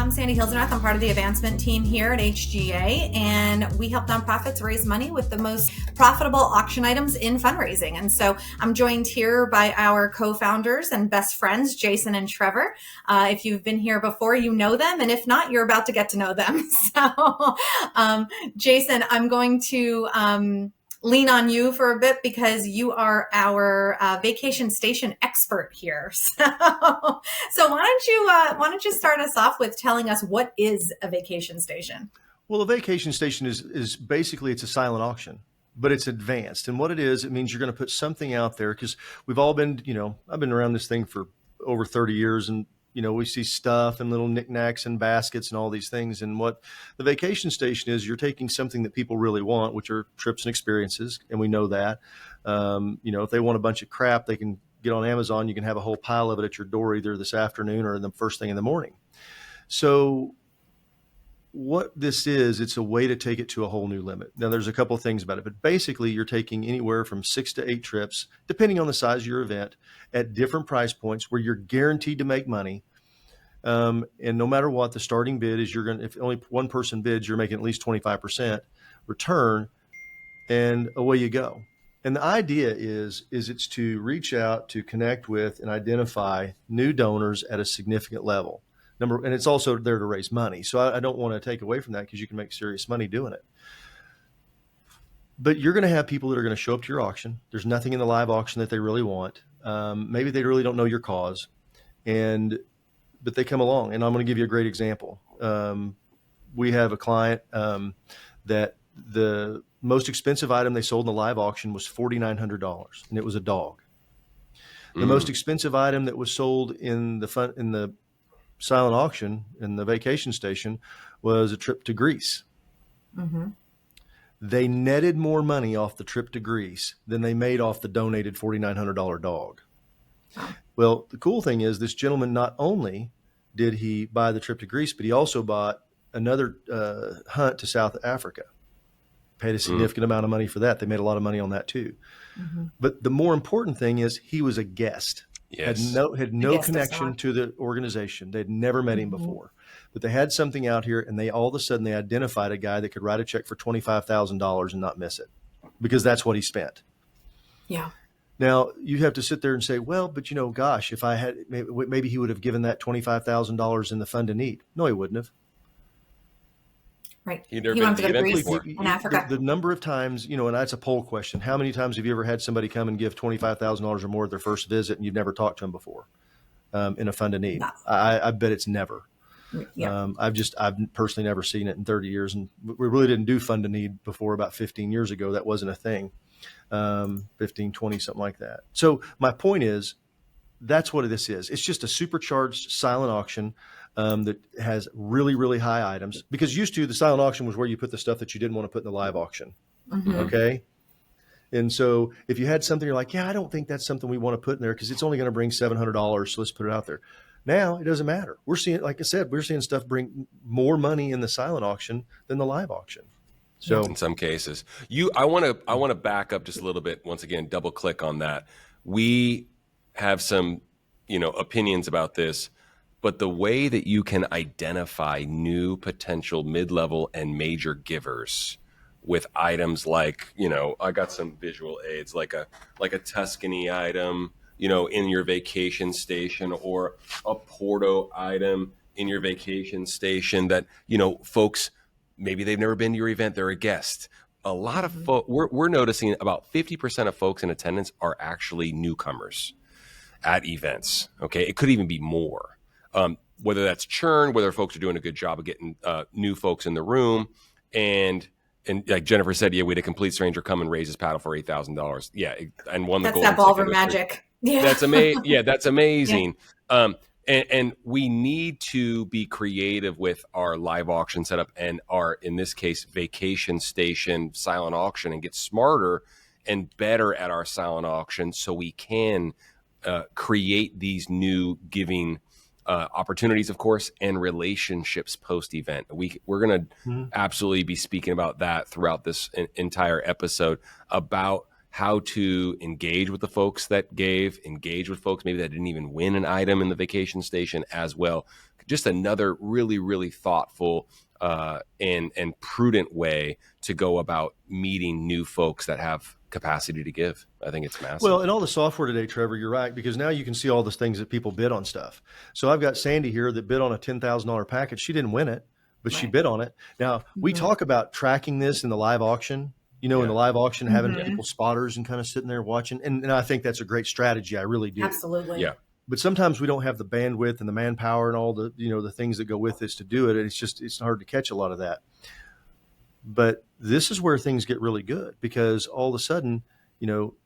I'm Sandy Hilsenrath. I'm part of the advancement team here at HGA, and we help nonprofits raise money with the most profitable auction items in fundraising. And so I'm joined here by our co-founders and best friends, Jason and Trevor. If you've been here before, you know them, and if not, you're about to get to know them. So, Jason, I'm going to lean on you for a bit because you are our vacation station expert here. So why don't you start us off with telling us what is a vacation station? Well, a vacation station is basically, it's a silent auction, but it's advanced. And what it is, it means you're going to put something out there, because we've all been, I've been around this thing for over 30 years, and we see stuff and little knickknacks and baskets and all these things. And what the vacation station is, you're taking something that people really want, which are trips and experiences. And we know that, if they want a bunch of crap, they can get on Amazon. You can have a whole pile of it at your door, either this afternoon or the first thing in the morning. So what this is, it's a way to take it to a whole new limit. Now, there's a couple of things about it, but basically you're taking anywhere from 6 to 8 trips, depending on the size of your event, at different price points where you're guaranteed to make money. And no matter what, the starting bid is, if only one person bids, you're making at least 25% return, and away you go. And the idea is it's to reach out, to connect with and identify new donors at a significant level. And it's also there to raise money. So I don't want to take away from that, because you can make serious money doing it. But you're going to have people that are going to show up to your auction. There's nothing in the live auction that they really want. Maybe they really don't know your cause, but they come along. And I'm going to give you a great example. We have a client that the most expensive item they sold in the live auction was $4,900, and it was a dog. The most expensive item that was sold in the silent auction in the vacation station was a trip to Greece. Mm-hmm. They netted more money off the trip to Greece than they made off the donated $4,900 dog. Well, the cool thing is, this gentleman, not only did he buy the trip to Greece, but he also bought another hunt to South Africa. Paid a significant amount of money for that. They made a lot of money on that too. Mm-hmm. But the more important thing is, he was a guest. Yes. Had no connection to the organization. They'd never met him before, but they had something out here, and all of a sudden they identified a guy that could write a check for $25,000 and not miss it, because that's what he spent. Yeah. Now you have to sit there and say, well, but gosh, if I had, maybe he would have given that $25,000 in the fund of need. No, he wouldn't have. Right. He wanted to go to Greece and Africa. The number of times, and that's a poll question. How many times have you ever had somebody come and give $25,000 or more at their first visit, and you've never talked to them before in a fund of need? No. I bet it's never. Yeah. I've personally never seen it in 30 years. And we really didn't do fund of need before about 15 years ago. That wasn't a thing. 15, 20, something like that. So my point is, that's what this is. It's just a supercharged silent auction that has really, really high items, because used to, the silent auction was where you put the stuff that you didn't want to put in the live auction. Mm-hmm. Okay. And so if you had something, you're like, yeah, I don't think that's something we want to put in there, because it's only going to bring $700. So let's put it out there. Now it doesn't matter. We're seeing, like I said, stuff bring more money in the silent auction than the live auction. So in some cases, I want to back up just a little bit. Once again, double click on that. We have some, opinions about this, but the way that you can identify new potential mid-level and major givers with items like, I got some visual aids, like a Tuscany item, in your vacation station, or a Porto item in your vacation station that, folks, maybe they've never been to your event, they're a guest. A lot of folks, we're noticing about 50% of folks in attendance are actually newcomers at events. Okay. It could even be more. Whether that's churn, whether folks are doing a good job of getting new folks in the room. And like Jennifer said, yeah, we had a complete stranger come and raise his paddle for $8,000. Yeah. And won the gold. That's that ballroom magic. Yeah. That's amazing. Yeah, that's amazing. Yeah. And we need to be creative with our live auction setup and our, in this case, vacation station silent auction, and get smarter and better at our silent auction, so we can create these new giving opportunities, of course, and relationships post-event. We're going to absolutely be speaking about that throughout this entire episode, about how to engage with the folks that gave, engage with folks maybe that didn't even win an item in the vacation station as well. just another really, really thoughtful and prudent way to go about meeting new folks that have capacity to give. I think it's massive. Well, and all the software today, Trevor, you're right, because now you can see all the things that people bid on stuff. So I've got Sandy here that bid on a $10,000 package. She didn't win it, but she bid on it. Now, we talk about tracking this in the live auction, in the live auction, having people spotters and kind of sitting there watching. And I think that's a great strategy. I really do. Absolutely. Yeah. But sometimes we don't have the bandwidth and the manpower and all the, the things that go with this to do it. And it's hard to catch a lot of that. But this is where things get really good, because all of a sudden,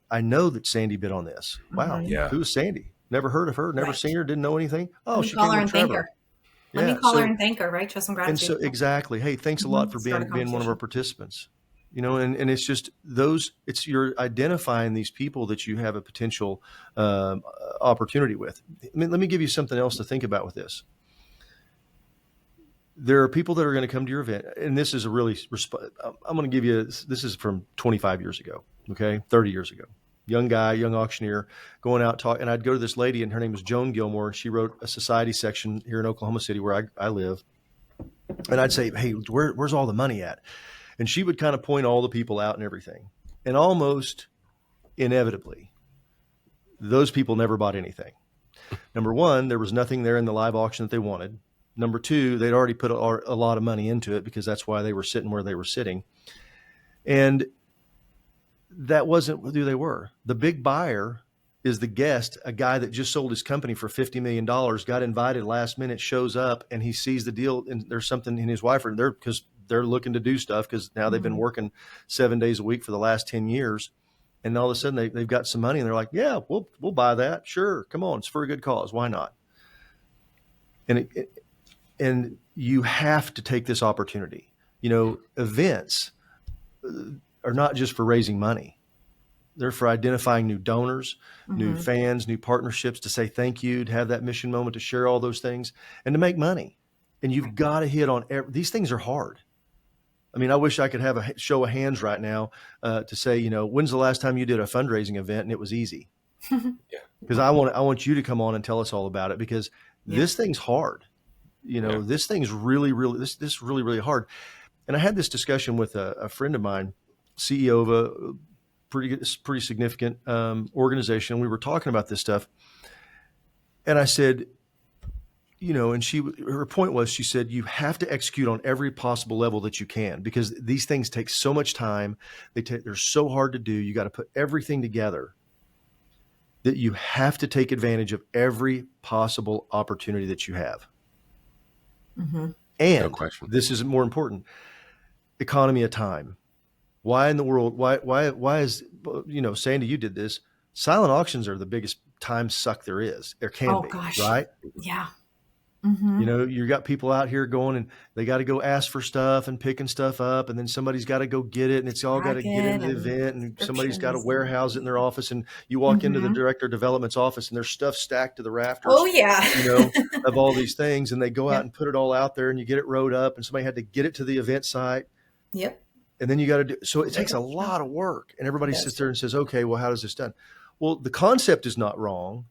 I know that Sandy bid on this. Wow. Yeah. Who's Sandy? Never heard of her, never seen her, didn't know anything. Oh, she call came her with and Trevor. thank her. Let me call her and thank her, right? Show some gratitude. And so exactly. Hey, thanks a lot for being one of our participants. And it's just you're identifying these people that you have a potential opportunity with. Let me give you something else to think about with this. There are people that are going to come to your event, and this is I'm going to give you, this is from 25 years ago, okay, 30 years ago. Young guy, young auctioneer, going out and I'd go to this lady, and her name was Joan Gilmore. She wrote a society section here in Oklahoma City where I live. And I'd say, hey, where's all the money at? And she would kind of point all the people out and everything. And almost inevitably, those people never bought anything. Number one, there was nothing there in the live auction that they wanted. Number two, they'd already put a lot of money into it, because that's why they were sitting where they were sitting. And that wasn't who they were. The big buyer is the guest, a guy that just sold his company for $50 million, got invited last minute, shows up, and he sees the deal, and there's something in his wife, because they're looking to do stuff, because now they've been working 7 days a week for the last 10 years. And all of a sudden they've got some money, and they're like, yeah, we'll buy that. Sure. Come on. It's for a good cause. Why not? And you have to take this opportunity. Events are not just for raising money. They're for identifying new donors, new fans, new partnerships, to say thank you, to have that mission moment, to share all those things, and to make money. And you've got to hit on these things are hard. I mean, I wish I could have a show of hands right now to say, when's the last time you did a fundraising event and it was easy? Because I want you to come on and tell us all about it, because this thing's hard. This thing's really, really, this is really, really hard. And I had this discussion with a friend of mine, CEO of a pretty significant organization. We were talking about this stuff, and I said, and her point was, she said, you have to execute on every possible level that you can, because these things take so much time. They're so hard to do. You got to put everything together, that you have to take advantage of every possible opportunity that you have. And no question. This is more important. Economy of time. Why in the world? Why is, Sandy, you did this. Silent auctions are the biggest time suck there is. There can be, gosh. right? Yeah. You got people out here going, and they got to go ask for stuff and picking stuff up, and then somebody's got to go get it, and it's all got to get into the event, and somebody's got to warehouse it in their office, and you walk into the director of development's office, and there's stuff stacked to the rafters. Oh yeah. Of all these things, and they go out and put it all out there, and you get it wrote up, and somebody had to get it to the event site. Yep. And then you got to do, so it takes a lot of work, and everybody sits there and says, okay, well, how does this done? Well, the concept is not wrong,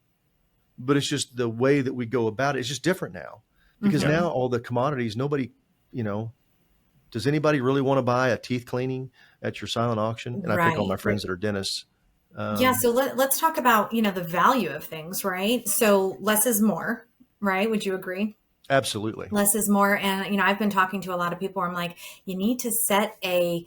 but it's just the way that we go about it. It's just different now. Because now all the commodities, nobody, does anybody really want to buy a teeth cleaning at your silent auction? And I pick on my friends that are dentists. So let's talk about, the value of things, right? So less is more, right? Would you agree? Absolutely. Less is more. And, I've been talking to a lot of people where I'm like, you need to set a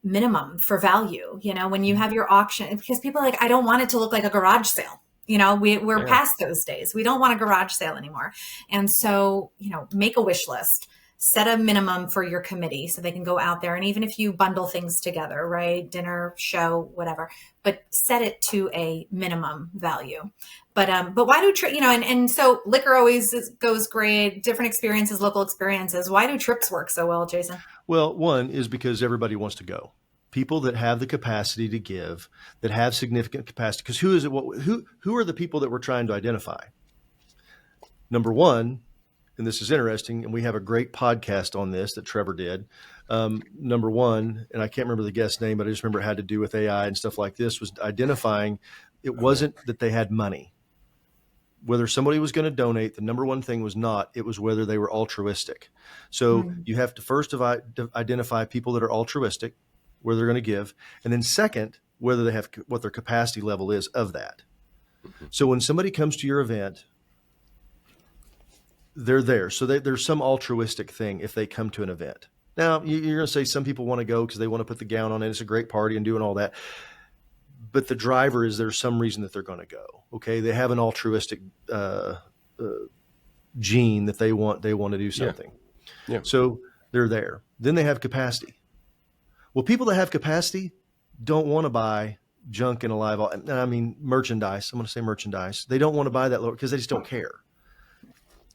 minimum for value, when you have your auction, because people are like, I don't want it to look like a garage sale. We're past those days. We don't want a garage sale anymore. And so, make a wish list, set a minimum for your committee so they can go out there. And even if you bundle things together, right? Dinner, show, whatever, but set it to a minimum value. But why do, and so liquor always goes great, different experiences, local experiences. Why do trips work so well, Jason? Well, one is because everybody wants to go. People that have the capacity to give, that have significant capacity, because who are the people that we're trying to identify? Number one, and this is interesting, and we have a great podcast on this that Trevor did. Number one, and I can't remember the guest's name, but I just remember it had to do with AI and stuff like this, was identifying, it wasn't that they had money. whether somebody was going to donate, the number one thing was not, it was whether they were altruistic. So you have to first identify people that are altruistic, where they're going to give. And then second, whether they have what their capacity level is of that. So when somebody comes to your event, they're there. So there's some altruistic thing if they come to an event. Now, you're going to say some people want to go because they want to put the gown on and it's a great party and doing all that. But the driver is there's some reason that they're going to go. Okay. They have an altruistic gene that they want to do something. Yeah. So they're there. Then they have capacity. Well, people that have capacity don't want to buy junk in a live, merchandise. I'm going to say merchandise. They don't want to buy that because they just don't care.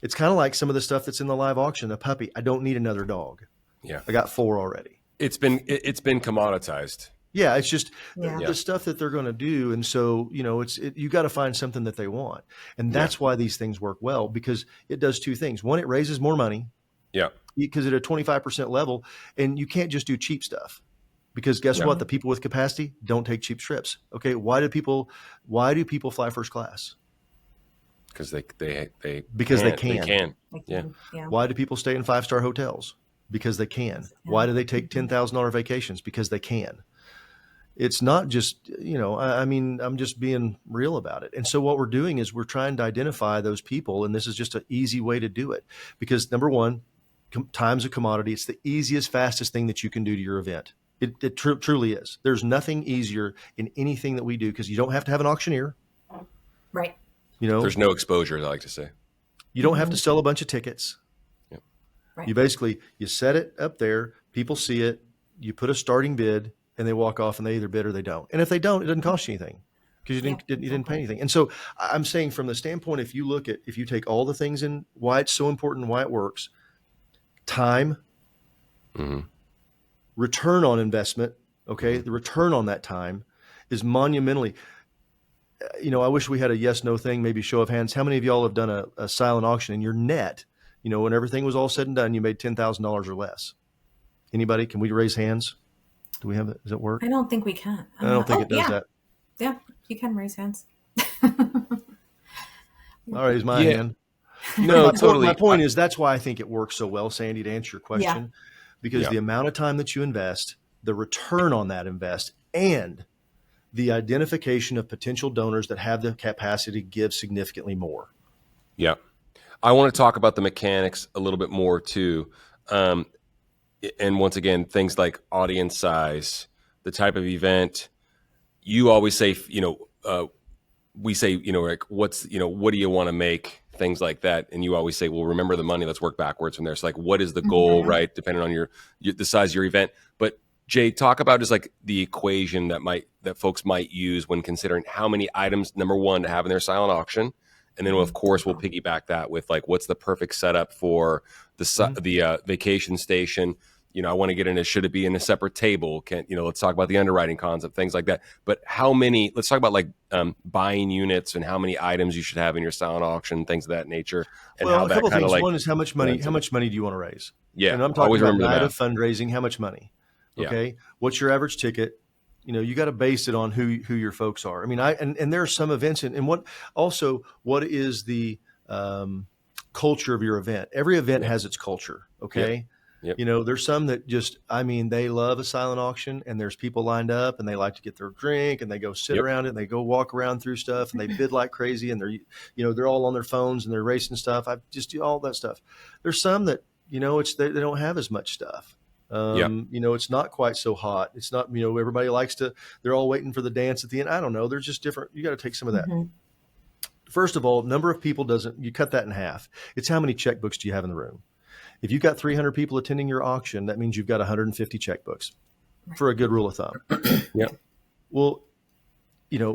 It's kind of like some of the stuff that's in the live auction. A puppy. I don't need another dog. Yeah. I got 4 already. It's been commoditized. Yeah. It's just the stuff that they're going to do. And so, you got to find something that they want. And that's why these things work well, because it does 2 things. One, it raises more money. Yeah. Because at a 25% level, and you can't just do cheap stuff. Because guess what? The people with capacity don't take cheap trips. Okay. Why do people fly first class? Because they can. Yeah. Why do people stay in 5-star hotels? Because they can. Why do they take $10,000 vacations? Because they can. It's not just, I'm just being real about it. And so what we're doing is we're trying to identify those people. And this is just an easy way to do it, because number one, time's a commodity. It's the easiest, fastest thing that you can do to your event. It truly is. There's nothing easier in anything that we do, because you don't have to have an auctioneer. Right. There's no exposure, I like to say. You don't have to sell a bunch of tickets. Yep. Right. You set it up there, people see it, you put a starting bid, and they walk off and they either bid or they don't. And if they don't, it doesn't cost you anything, because you didn't pay anything. And so I'm saying, from the standpoint, if you take all the things in, why it's so important, why it works, time, return on investment. Okay. The return on that time is monumentally, I wish we had a yes, no thing, maybe show of hands. How many of y'all have done a silent auction and your net, when everything was all said and done, you made $10,000 or less? Anybody? Can we raise hands? Do we have it? Does it work? I don't think we can. I don't think it does that. Yeah. You can raise hands. I'll raise my hand. No, totally. My point is, that's why I think it works so well, Sandy, to answer your question, because the amount of time that you invest, the return on that invest, and the identification of potential donors that have the capacity to give significantly more. Yeah. I want to talk about the mechanics a little bit more too. And once again, things like audience size, the type of event. You always say, we say, like, what do you want to make? Things like that. And you always say, well, remember the money, let's work backwards from there. So like, what is the goal, right? Depending on the size of your event. But Jay, talk about just like the equation that folks might use when considering how many items, number one, to have in their silent auction. And then, of course, we'll piggyback that with like, what's the perfect setup for the vacation station? I want to get into, should it be in a separate table? Let's talk about the underwriting concept, things like that. But let's talk about like buying units and how many items you should have in your silent auction, things of that nature. And well, how a that couple kind things. of like, One is how much money do you want to raise? Yeah. And I'm talking about night of fundraising, how much money? Okay. Yeah. What's your average ticket? You got to base it on who your folks are. I mean, and there are some events and what is the culture of your event? Every event has its culture. Okay. Yep. There's some that just, they love a silent auction, and there's people lined up and they like to get their drink and they go sit around it and they go walk around through stuff and they bid like crazy and they're all on their phones and they're racing stuff. I just do all that stuff. There's some that, they don't have as much stuff. It's not quite so hot. It's not, everybody they're all waiting for the dance at the end. I don't know. They're just different. You got to take some of that. First of all, number of people you cut that in half. It's how many checkbooks do you have in the room? If you've got 300 people attending your auction, that means you've got 150 checkbooks for a good rule of thumb. Yeah. Well,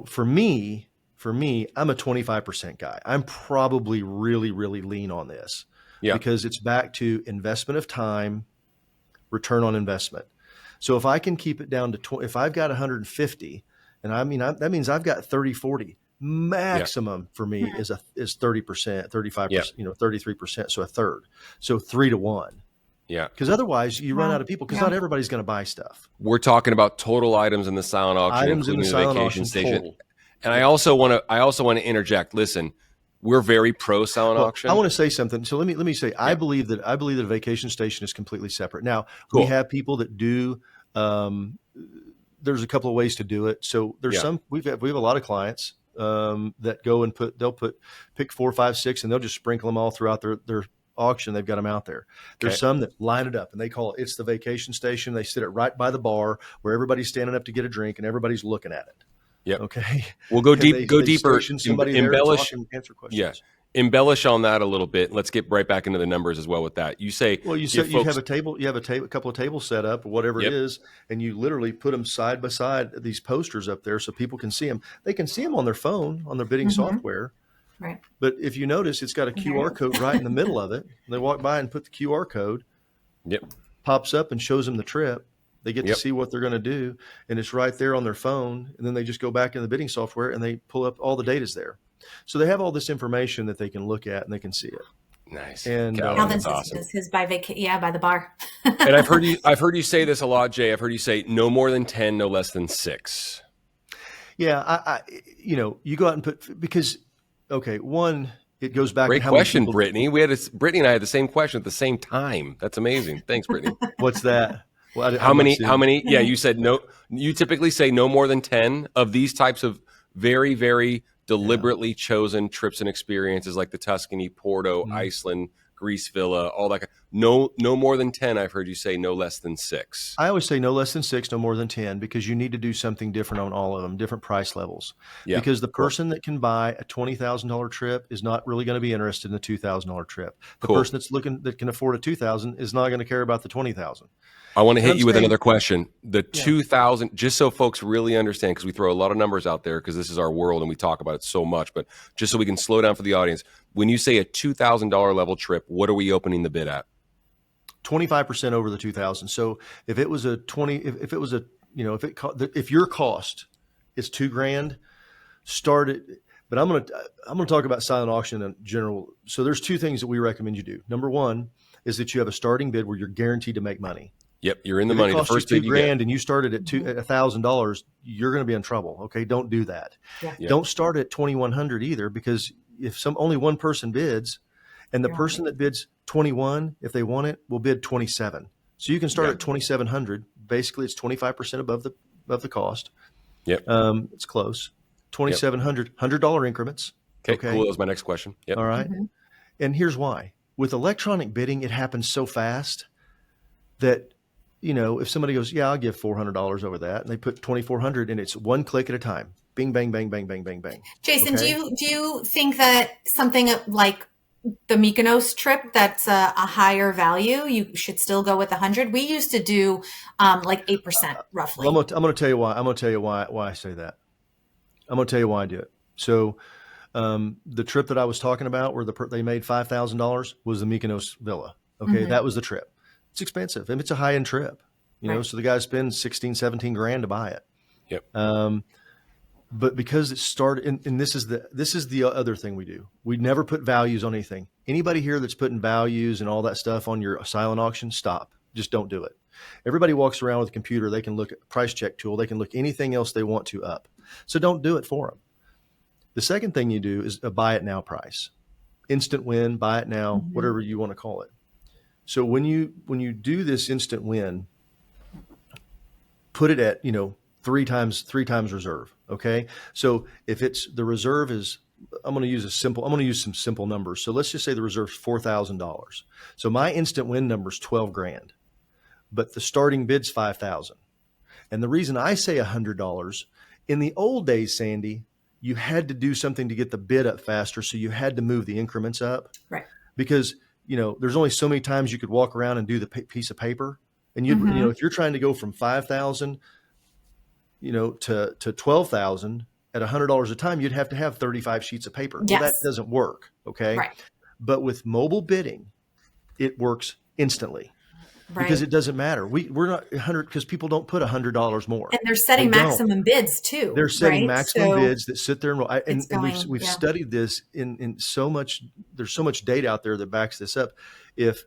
for me, I'm a 25% guy. I'm probably really, really lean on this because it's back to investment of time, return on investment. So if I can keep it down to if I've got 150, and that means I've got 30, 40. Maximum for me is 30%, 35%, 33%. So a third. So 3 to 1. Yeah. Because otherwise you run out of people, because not everybody's going to buy stuff. We're talking about total items in the silent auction, items in the silent auction station. total. And I also want to interject. Listen, we're very pro silent Well, auction. I want to say something. So let me say, Yeah. I believe that a vacation station is completely separate. Now, Cool. we have people that do. There's a couple of ways to do it. So there's some we have a lot of clients that go and pick 4, 5, 6, and they'll just sprinkle them all throughout their auction. They've got them out there. There's some that line it up and they call it's the vacation station. They sit it right by the bar where everybody's standing up to get a drink and everybody's looking at it. Yep. Okay. We'll go deep. Go deeper. Somebody there to talk and answer questions. Yeah. Embellish on that a little bit. Let's get right back into the numbers as well with that. You say, well, you have a table, a couple of tables set up or whatever it is, and you literally put them side by side, these posters up there so people can see them. They can see them on their phone, on their bidding software. Right. But if you notice, it's got a QR code right in the middle of it. They walk by and put the QR code. Pops up and shows them the trip. They get to see what they're going to do, and it's right there on their phone. And then they just go back in the bidding software and they pull up all the data's there. So they have all this information that they can look at and they can see it. Nice. And Calvin's awesome. His by the bar. And I've heard you say this a lot, Jay. I've heard you say no more than 10, no less than 6. Yeah, I you go out and put because one, it goes back. Great to how question, many people, Brittany. Brittany and I had the same question at the same time. That's amazing. Thanks, Brittany. What's that? Well, how many? Yeah, you said no. You typically say no more than 10 of these types of very, very deliberately chosen trips and experiences, like the Tuscany, Porto, Iceland, Greece Villa, all that. No more than 10. I've heard you say no less than 6. I always say no less than 6, no more than 10, because you need to do something different on all of them, different price levels. Yeah, because the person that can buy a $20,000 trip is not really going to be interested in the $2,000 trip. The person that can afford a $2,000 is not going to care about the $20,000. I want to hit you with another question. The 2,000, just so folks really understand, because we throw a lot of numbers out there because this is our world and we talk about it so much, but just so we can slow down for the audience, when you say a $2,000 level trip, what are we opening the bid at? 25% over the 2,000. So if it was a if your cost is $2,000, start it. But I'm going to talk about silent auction in general. So there's 2 things that we recommend you do. Number 1 is that you have a starting bid where you're guaranteed to make money. Yep, you're in the money. The first bid $2,000 and you started at $1,000, you're going to be in trouble. Okay, don't do that. Yeah. Don't start at $2,100 either, because if only one person bids, and the person that bids 21, if they want it, will bid 27. So you can start at 2,700. Basically, it's 25% above the cost. Yep, it's close. 2,700, $100 increments. Okay, cool. That was my next question. Yep. All right, and here's why. With electronic bidding, it happens so fast that, if somebody goes, I'll give $400 over that, and they put 2,400, and it's one click at a time. Bing, bang, bang, bang, bang, bang, bang. Jason, do you think that something like the Mykonos trip that's a higher value, you should still go with 100? We used to do like 8% roughly. Well, I'm going to tell you why. I'm going to tell you why I say that. I'm going to tell you why I do it. So the trip that I was talking about where they made $5,000 was the Mykonos villa. Okay. That was the trip. It's expensive and it's a high end trip, so the guy spends 16, 17 grand to buy it. Yep. But because it started, and this is the other thing we do. We never put values on anything. Anybody here that's putting values and all that stuff on your silent auction, stop. Just don't do it. Everybody walks around with a computer. They can look at price check tool. They can look anything else they want to up. So don't do it for them. The second thing you do is a buy it now price. Instant win, buy it now, whatever you want to call it. So when you do this instant win, put it at, 3 times reserve. Okay. So if it's the reserve is, I'm going to use some simple numbers. So let's just say the reserve is $4,000. So my instant win number is 12 grand, but the starting bid's 5,000. And the reason I say $100, in the old days, Sandy, you had to do something to get the bid up faster. So you had to move the increments up. Right. Because there's only so many times you could walk around and do the piece of paper. And if you're trying to go from 5,000, to 12,000 at $100 a time, you'd have to have 35 sheets of paper. Yes. Well, that doesn't work. Okay. Right. But with mobile bidding, it works instantly. Right. Because it doesn't matter. We're not 100 because people don't put $100 more. And they're setting maximum bids too. They're setting maximum bids that sit there and we've studied this in so much. There's so much data out there that backs this up. If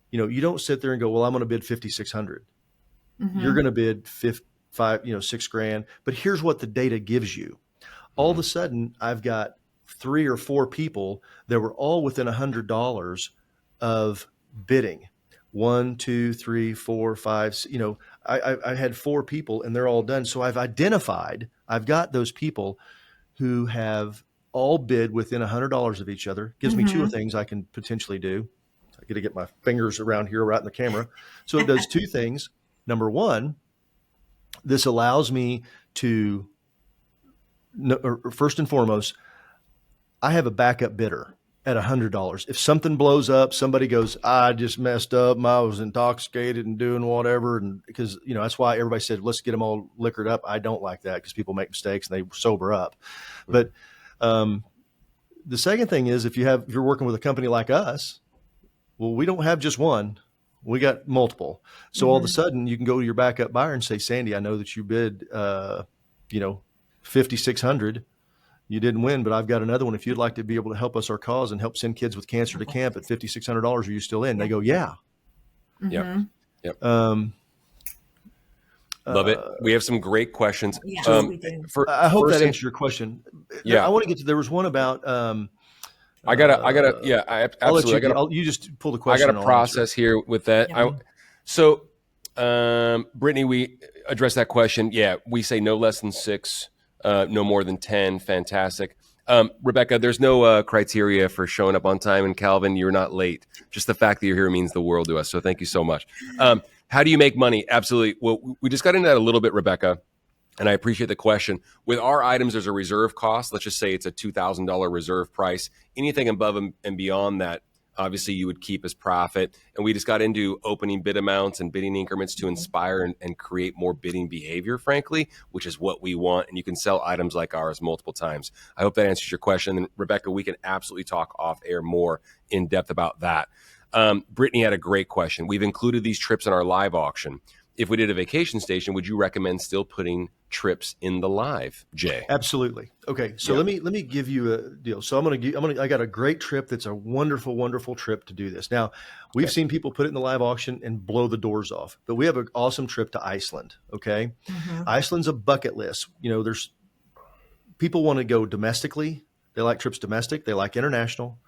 you don't sit there and go, well, I'm going to bid 5,600. You're going to bid 6 grand. But here's what the data gives you. All of a sudden, I've got 3 or 4 people that were all within $100 of bidding. 1, 2, 3, 4, 5. I had 4 people and they're all done. So I've got those people who have all bid within $100 of each other. Gives me 2 things I can potentially do. I got to get my fingers around here right in the camera. So it does 2 things. Number one, this allows me to, first and foremost, I have a backup bidder at $100. If something blows up, somebody goes, I just messed up. I was intoxicated and doing whatever. And because, that's why everybody said, let's get them all liquored up. I don't like that because people make mistakes and they sober up. But the second thing is if you're working with a company like us, well, we don't have just one. We got multiple. So all of a sudden you can go to your backup buyer and say, Sandy, I know that you bid, $5,600. You didn't win, but I've got another one. If you'd like to be able to help us our cause and help send kids with cancer to camp at $5,600, are you still in? They go, yeah. Yep. Love it. We have some great questions. Yeah, we do. I hope that answered your question. Yeah. I want to get to, there was one about, I absolutely. You just pull the question. I got a process here with that. Yeah. Brittany, we addressed that question. Yeah. We say no less than 6. No more than 10. Fantastic. Rebecca, there's no criteria for showing up on time. And Calvin, you're not late. Just the fact that you're here means the world to us. So thank you so much. How do you make money? Absolutely. Well, we just got into that a little bit, Rebecca, and I appreciate the question. With our items, there's a reserve cost. Let's just say it's a $2,000 reserve price. Anything above and beyond that, obviously you would keep as profit. And we just got into opening bid amounts and bidding increments to inspire and create more bidding behavior, frankly, which is what we want. And you can sell items like ours multiple times. I hope that answers your question. And Rebecca, we can absolutely talk off air more in depth about that. Brittany had a great question. We've included these trips in our live auction. If we did a vacation station, would you recommend still putting trips in the live, Jay? Absolutely. Okay. So let me give you a deal. So I got a great trip. That's a wonderful, wonderful trip to do this. Now we've seen people put it in the live auction and blow the doors off, but we have an awesome trip to Iceland. Okay. Iceland's a bucket list. There's people want to go domestically. They like trips domestic. They like international.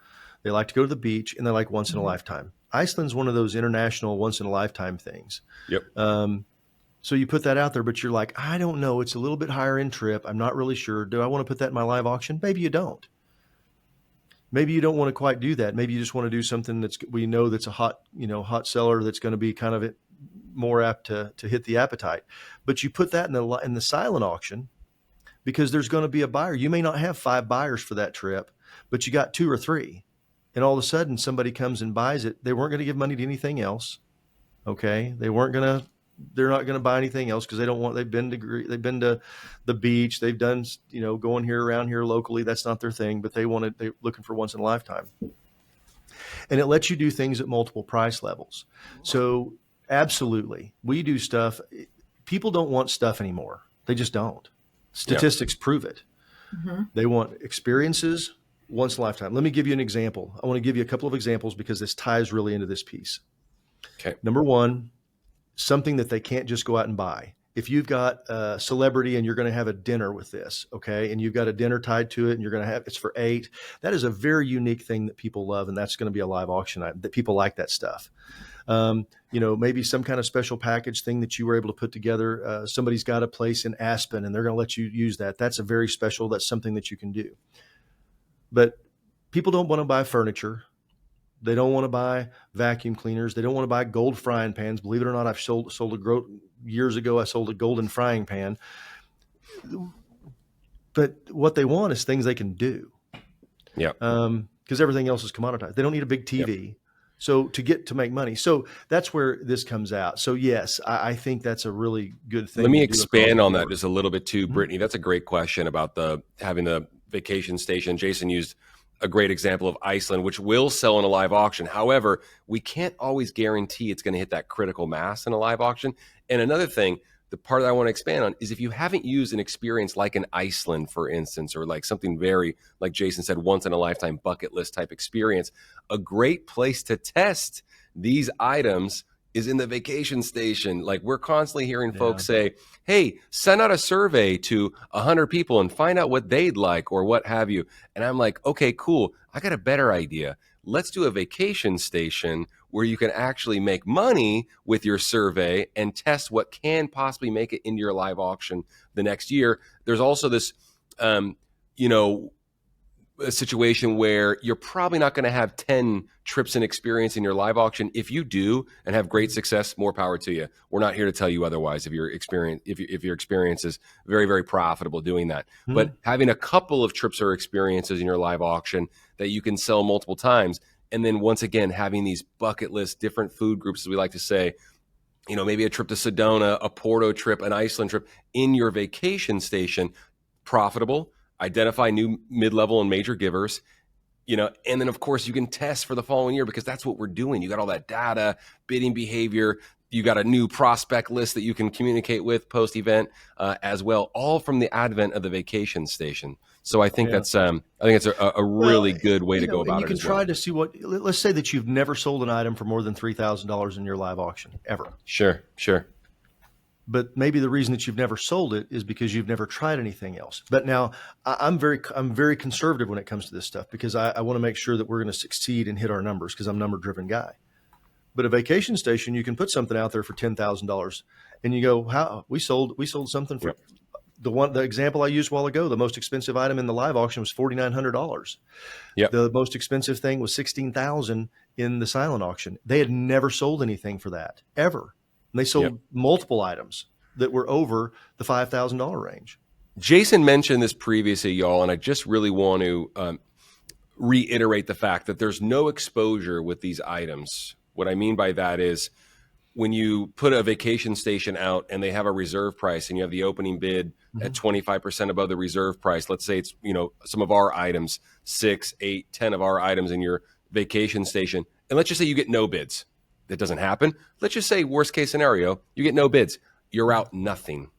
They like to go to the beach, and they like once in a lifetime. Iceland's one of those international once in a lifetime things. Yep. So you put that out there, but you're like, I don't know. It's a little bit higher end trip. I'm not really sure. Do I want to put that in my live auction? Maybe you don't. Maybe you don't want to quite do that. Maybe you just want to do something that's a hot seller that's going to be kind of more apt to hit the appetite. But you put that in the silent auction because there's going to be a buyer. You may not have 5 buyers for that trip, but you got 2 or 3. And all of a sudden somebody comes and buys it. They weren't going to give money to anything else. Okay. They're not going to buy anything else because they've been to the beach. They've done, going around here locally. That's not their thing, but they're looking for once in a lifetime. And it lets you do things at multiple price levels. So absolutely. We do stuff. People don't want stuff anymore. They just don't. Statistics prove it. They want experiences once in a lifetime. Let me give you an example. I want to give you a couple of examples because this ties really into this piece. Okay. Number one, something that they can't just go out and buy. If you've got a celebrity and you're going to have a dinner with this, okay, and you've got a dinner tied to it and it's for 8, that is a very unique thing that people love. And that's going to be a live auction item that people like that stuff. Maybe some kind of special package thing that you were able to put together. Somebody's got a place in Aspen and they're going to let you use that. That's that's something that you can do. But people don't want to buy furniture. They don't want to buy vacuum cleaners. They don't want to buy gold frying pans. Believe it or not, years ago, I sold a golden frying pan. But what they want is things they can do. Yeah. Because everything else is commoditized. They don't need a big TV. Yep. So to make money. So that's where this comes out. So yes, I think that's a really good thing. Let me expand on that just a little bit too, Brittany. That's a great question about having the vacation station. Jason used a great example of Iceland, which will sell in a live auction. However, we can't always guarantee it's going to hit that critical mass in a live auction. And another thing, the part that I want to expand on is if you haven't used an experience like an Iceland, for instance, or like something very, like Jason said, once in a lifetime bucket list type experience, a great place to test these items is in the vacation station. Like, we're constantly hearing folks say, hey, send out a survey to 100 people and find out what they'd like or what have you. And I'm like, okay, cool. I got a better idea. Let's do a vacation station where you can actually make money with your survey and test what can possibly make it into your live auction the next year. There's also this, a situation where you're probably not going to have 10 trips and experience in your live auction. If you do and have great success, more power to you. We're not here to tell you otherwise if your experience is very, very profitable doing that. But having a couple of trips or experiences in your live auction that you can sell multiple times, and then once again having these bucket list different food groups, as we like to say, maybe a trip to Sedona, a Porto trip, an Iceland trip in your vacation station, profitable. Identify new mid-level and major givers, and then of course you can test for the following year, because that's what we're doing. You got all that data, bidding behavior, you got a new prospect list that you can communicate with post-event as well, all from the advent of the vacation station. So I think it's a really good way to go about it. You can try to see let's say that you've never sold an item for more than $3,000 in your live auction ever. Sure. But maybe the reason that you've never sold it is because you've never tried anything else. But now I'm very conservative when it comes to this stuff, because I want to make sure that we're going to succeed and hit our numbers, because I'm a number-driven guy. But a vacation station, you can put something out there for $10,000, and you go, "How we sold something for." Yep. The example I used a while ago, the most expensive item in the live auction was $4,900. Yep. The most expensive thing was $16,000 in the silent auction. They had never sold anything for that ever. And they sold multiple items that were over the $5,000 range. Jason mentioned this previously, y'all, and I just really want to reiterate the fact that there's no exposure with these items. What I mean by that is, when you put a vacation station out and they have a reserve price and you have the opening bid at 25% above the reserve price, let's say it's, some of our items, 6, 8, 10 of our items in your vacation station. And let's just say you get no bids. That doesn't happen. Let's just say worst case scenario, you get no bids. You're out nothing.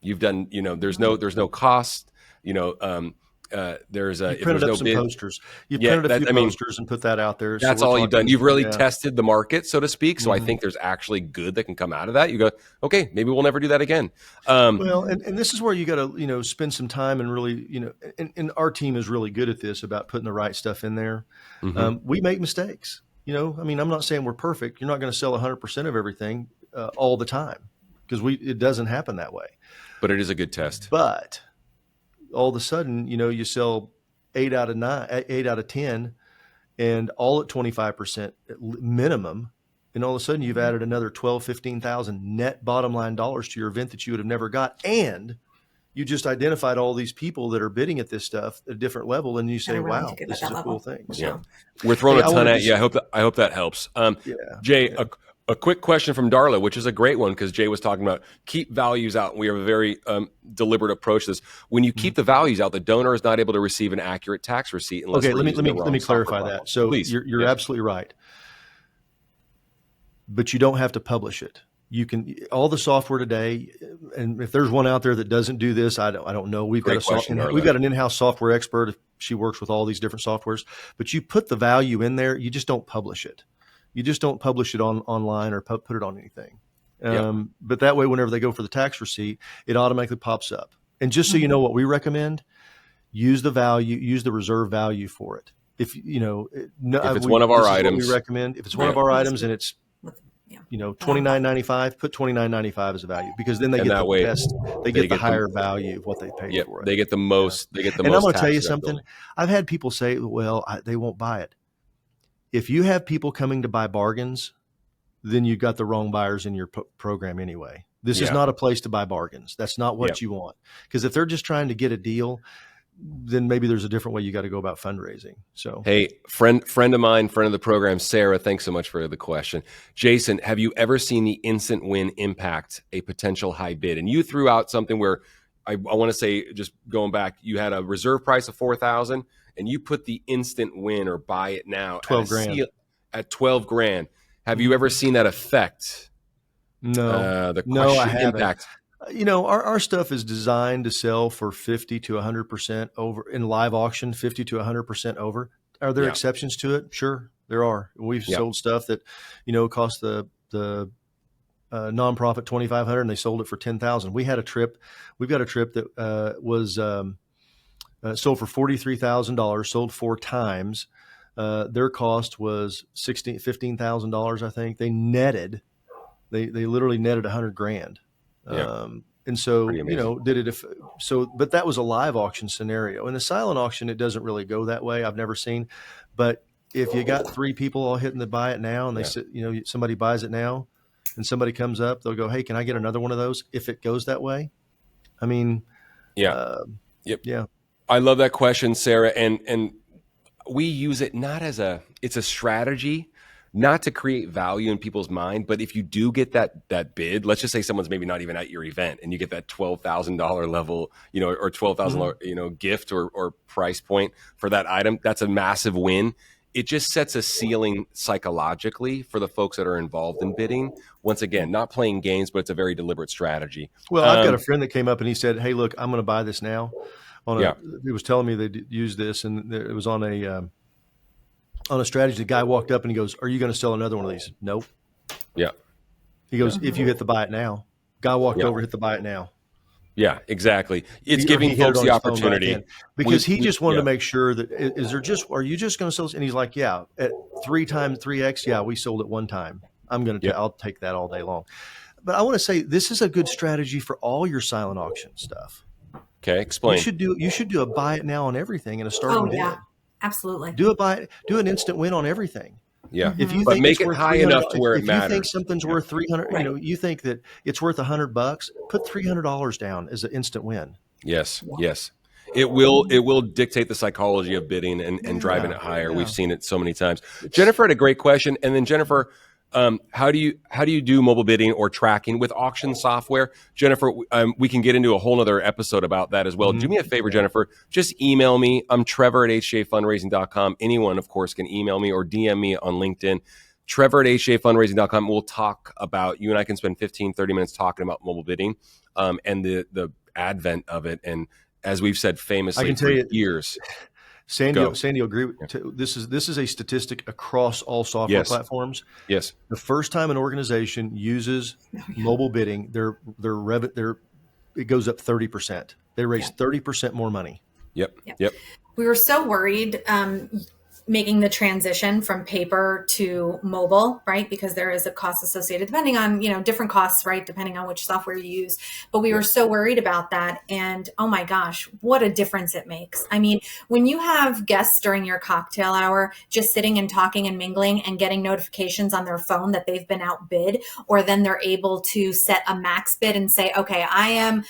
You've done, there's no cost, there's printed up some posters. You printed a few posters and put that out there. That's all you've done. You've really tested the market, so to speak. So I think there's actually good that can come out of that. You go, okay, maybe we'll never do that again. Well, and this is where you got to, spend some time and really, and our team is really good at this, about putting the right stuff in there. We make mistakes. I'm not saying we're perfect. You're not going to sell 100% of everything all the time, because it doesn't happen that way. But it is a good test. But all of a sudden, you sell 8 out of 10, and all at 25% minimum. And all of a sudden you've added another 12, 15,000 net bottom line dollars to your event that you would have never got. And you just identified all these people that are bidding at this stuff at a different level, and you say, "Wow, this is a cool thing." So, we're throwing a ton at you. I hope that helps. Jay, a quick question from Darla, which is a great one, because Jay was talking about keep values out. We have a very deliberate approach to this. When you keep the values out, the donor is not able to receive an accurate tax receipt. Unless let me clarify that. So you're absolutely right, but you don't have to publish it. You can, all the software today, and if there's one out there that doesn't do this, I don't know. We've got an in-house software expert. She works with all these different softwares, but you put the value in there. You just don't publish it. You just don't publish it online or put it on anything. But that way, whenever they go for the tax receipt, it automatically pops up. And just so you know what we recommend, use the reserve value for it. If it's one of our items, we recommend. If it's one of our items and it's $29.95, put $29.95 as a value, because then they get the best. They get the higher value of what they paid for it. They get the most. They get the most. And I'm going to tell you something. I've had people say, "Well, they won't buy it." If you have people coming to buy bargains, then you've got the wrong buyers in your program anyway. This is not a place to buy bargains. That's not what you want. Because if they're just trying to get a deal, then maybe there's a different way you got to go about fundraising. So, hey, friend of mine, friend of the program, Sarah, thanks so much for the question. Jason, have you ever seen the instant win impact a potential high bid? And you threw out something where I want to say, just going back, you had a reserve price of $4,000 and you put the instant win or buy it now at $12,000. Have you ever seen that effect? No, I haven't. Impact. Our stuff is designed to sell for 50 to 100% over in live auction, 50 to 100% over. Are there exceptions to it? Sure, there are. We've sold stuff that, cost the nonprofit 2,500 and they sold it for 10,000. We've got a trip that was sold for $43,000, sold 4 times. Their cost was $15,000, I think. They literally netted $100,000. Yeah. And so, Pretty amazing. but that was a live auction scenario. In a silent auction, it doesn't really go that way. I've never seen, but if you got 3 people all hitting to buy it now and somebody buys it now and somebody comes up, they'll go, hey, can I get another one of those? If it goes that way, I mean, yep. Yeah. I love that question, Sarah. And we use it it's a strategy, not to create value in people's mind. But if you do get that bid, let's just say someone's maybe not even at your event and you get that $12,000 level, or $12,000, gift or price point for that item, that's a massive win. It just sets a ceiling psychologically for the folks that are involved in bidding. Once again, not playing games, but it's a very deliberate strategy. Well, I've got a friend that came up and he said, hey, look, I'm going to buy this now. He was telling me they use this, and it was on a strategy. The guy walked up and he goes, are you going to sell another one of these? Nope. Yeah. He goes, if you hit the buy it now. Guy walked over, hit the buy it now. Yeah, exactly. It's giving folks the opportunity because he just wanted to make sure that are you just going to sell this? And he's like, yeah, at 3x. Yeah, we sold it 1 time. I'll take that all day long. But I want to say this is a good strategy for all your silent auction stuff. Okay, explain. You should do a buy it now on everything and a starting bid. Yeah, absolutely. Do an instant win on everything. Yeah. If you but think make it high enough to where it matters. If you think something's worth 300, right. You think that it's worth $100, put $300 down as an instant win. Yes. Yes. It will dictate the psychology of bidding and driving it higher. Yeah. We've seen it so many times. Jennifer had a great question. And then Jennifer, how do you do mobile bidding or tracking with auction software? Jennifer, we can get into a whole nother episode about that as well. Mm-hmm. Do me a favor, Jennifer, just email me. I'm Trevor at HGAfundraising.com. Anyone, of course, can email me or DM me on LinkedIn. Trevor at HGAfundraising.com. We'll talk about, you and I can spend 15, 30 minutes talking about mobile bidding and the advent of it. And as we've said famously for years. Sandy will agree. This is a statistic across all software platforms. Yes. The first time an organization uses mobile bidding, it goes up 30%. They raise 30% more money. Yep. We were so worried making the transition from paper to mobile, right? Because there is a cost associated depending on, different costs, right? Depending on which software you use. But we were so worried about that. And oh my gosh, what a difference it makes. I mean, when you have guests during your cocktail hour, just sitting and talking and mingling and getting notifications on their phone that they've been outbid, or then they're able to set a max bid and say, okay, I am,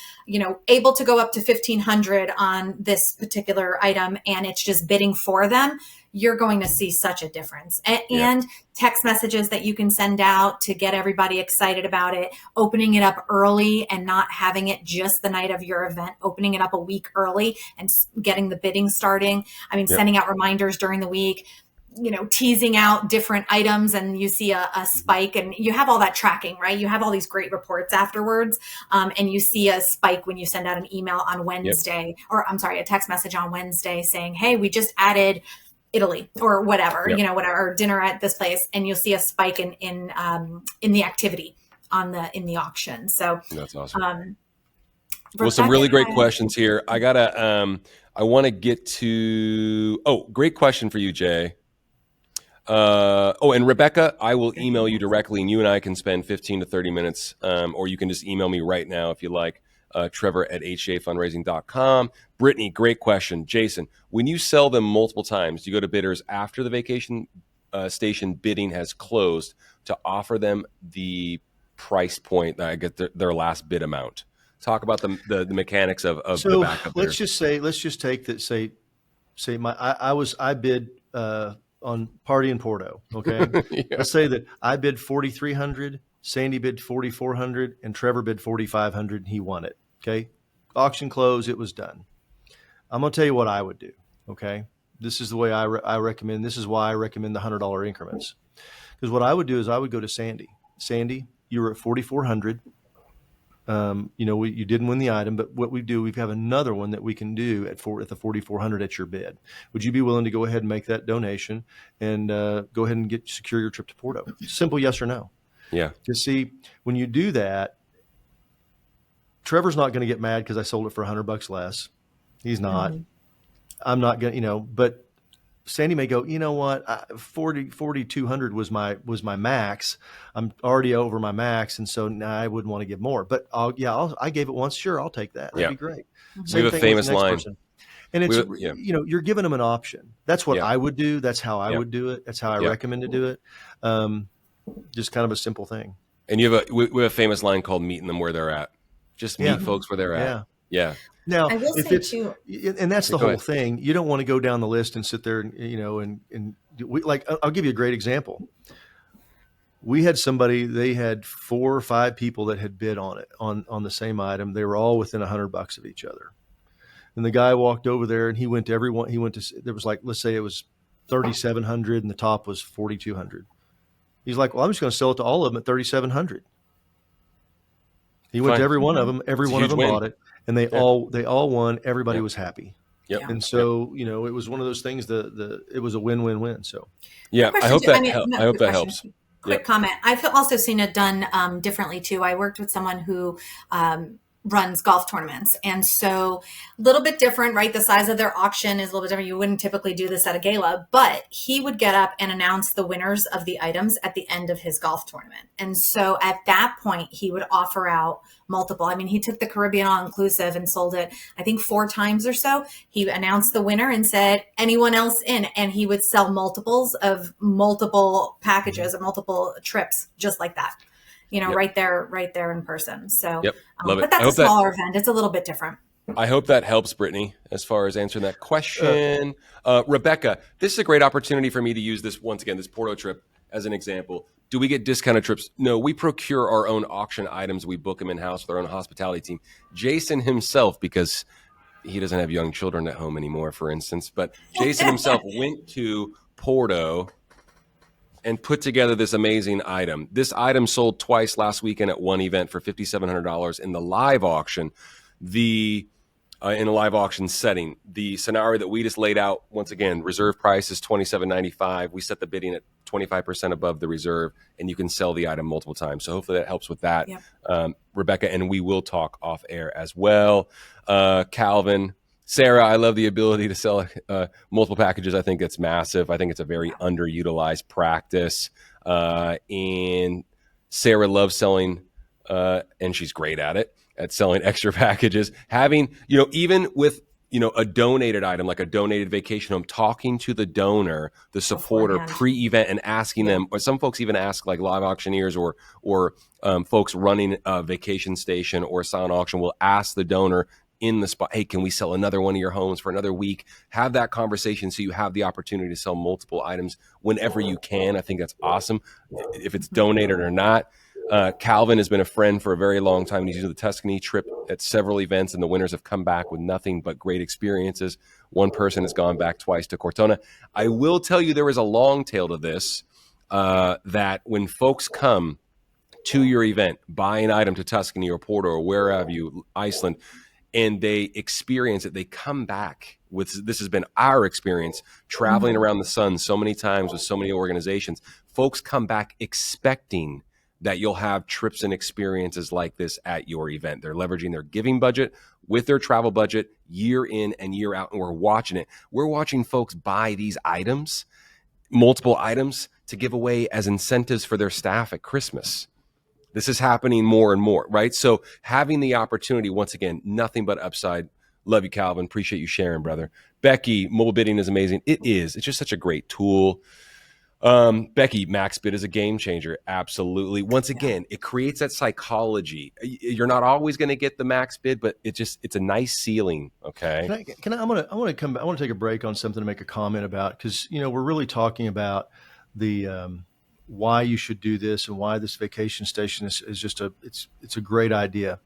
able to go up to 1,500 on this particular item, and it's just bidding for them. You're going to see such a difference. And text messages that you can send out to get everybody excited about it, opening it up early and not having it just the night of your event, opening it up a week early and getting the bidding starting. I mean, sending out reminders during the week, teasing out different items, and you see a spike, and you have all that tracking, right? You have all these great reports afterwards. And you see a spike when you send out an email on Wednesday, a text message on Wednesday saying, hey, we just added Italy or whatever, whatever, dinner at this place, and you'll see a spike in the activity in the auction. So that's awesome. Well, some really great questions here. I want to get to, great question for you, Jay. And Rebecca, I will email you directly, and you and I can spend 15 to 30 minutes, or you can just email me right now if you like. Trevor at HGAfundraising.com. Brittany, great question. Jason, when you sell them multiple times, you go to bidders after the vacation station bidding has closed to offer them the price point that I get their last bid amount. Talk about the mechanics of the backup. Let's just take that. Say I bid on Party in Porto. Okay, let's say that I bid 4,300. Sandy bid 4,400 and Trevor bid 4,500 and he won it. Okay. Auction close. It was done. I'm going to tell you what I would do. Okay. This is the way I recommend. This is why I recommend the $100 increments. Because what I would do is I would go to Sandy. Sandy, you were at 4,400. You didn't win the item, but what we do, we have another one that we can do at the 4,400 at your bid. Would you be willing to go ahead and make that donation and go ahead and secure your trip to Porto? Simple yes or no. Yeah. You see, when you do that, Trevor's not going to get mad because I sold it for $100 less. He's not. I'm not going to, but Sandy may go, you know what, 4,200 was my max. I'm already over my max. And so now I wouldn't want to give more, but I gave it once. Sure. I'll take that. That'd be great. Same have a thing famous with the next line. person. And it's, you're giving them an option. That's what I would do. That's how I would do it. That's how I recommend to do it. Just kind of a simple thing. And we have a famous line called meeting them where they're at. Just meet folks where they're at. Yeah. Now, I will say too, and that's the whole thing. You don't want to go down the list and sit there and I'll give you a great example. We had somebody, they had 4 or 5 people that had bid on it on the same item. They were all within $100 of each other. And the guy walked over there and he went to everyone. There was let's say it was 3,700 and the top was 4,200. He's like, well, I'm just going to sell it to all of them at 3,700. He went to every one of them. Every one of them bought it, and they all won. Everybody was happy. Yep. And so it was one of those things. It was a win-win-win. So I hope that helps. Quick comment. I've also seen it done differently too. I worked with someone who runs golf tournaments. And so a little bit different, right? The size of their auction is a little bit different. You wouldn't typically do this at a gala, but he would get up and announce the winners of the items at the end of his golf tournament. And so at that point, he would offer out multiple. I mean, he took the Caribbean all-inclusive and sold it, I think 4 times or so. He announced the winner and said, anyone else in? And he would sell multiples of multiple packages and multiple trips just like that. Right there in person. So, Love it. But that's a smaller event. It's a little bit different. I hope that helps, Brittany, as far as answering that question. Rebecca, this is a great opportunity for me to use this once again, this Porto trip as an example. Do we get discounted trips? No, we procure our own auction items. We book them in-house with our own hospitality team. Jason himself, because he doesn't have young children at home anymore, for instance, but Jason himself went to Porto and put together this amazing item. This item sold twice last weekend at one event for $5,700 in the live auction. In a live auction setting, the scenario that we just laid out, once again, reserve price is $27.95. We set the bidding at 25% above the reserve, and you can sell the item multiple times. So hopefully that helps with that, Rebecca, and we will talk off air as well. Calvin, Sarah, I love the ability to sell multiple packages. I think that's massive. I think it's a very underutilized practice. And Sarah loves selling, and she's great at selling extra packages. Having, even with, a donated item, like a donated vacation home, talking to the donor, the supporter pre-event and asking them, or some folks even ask like live auctioneers or folks running a vacation station or a silent auction will ask the donor in the spot, hey, can we sell another one of your homes for another week? Have that conversation so you have the opportunity to sell multiple items whenever you can. I think that's awesome, if it's donated or not. Calvin has been a friend for a very long time. He's used the Tuscany trip at several events, and the winners have come back with nothing but great experiences. One person has gone back twice to Cortona. I will tell you there is a long tail to this, that when folks come to your event, buy an item to Tuscany or Porto or wherever Iceland, and they experience it, they come back with, this has been our experience traveling around the sun so many times with so many organizations. Folks come back expecting that you'll have trips and experiences like this at your event. They're leveraging their giving budget with their travel budget year in and year out, and we're watching it. We're watching folks buy these items, multiple items, to give away as incentives for their staff at Christmas. This is happening more and more, right? So having the opportunity, once again, nothing but upside. Love you, Calvin. Appreciate you sharing, brother. Becky, mobile bidding is amazing. It is. It's just such a great tool. Becky, max bid is a game changer. Absolutely. Once again, it creates that psychology. You're not always going to get the max bid, but it's a nice ceiling. Okay. I want to take a break on something to make a comment about, because, we're really talking about the, why you should do this and why this vacation station is just it's a great idea.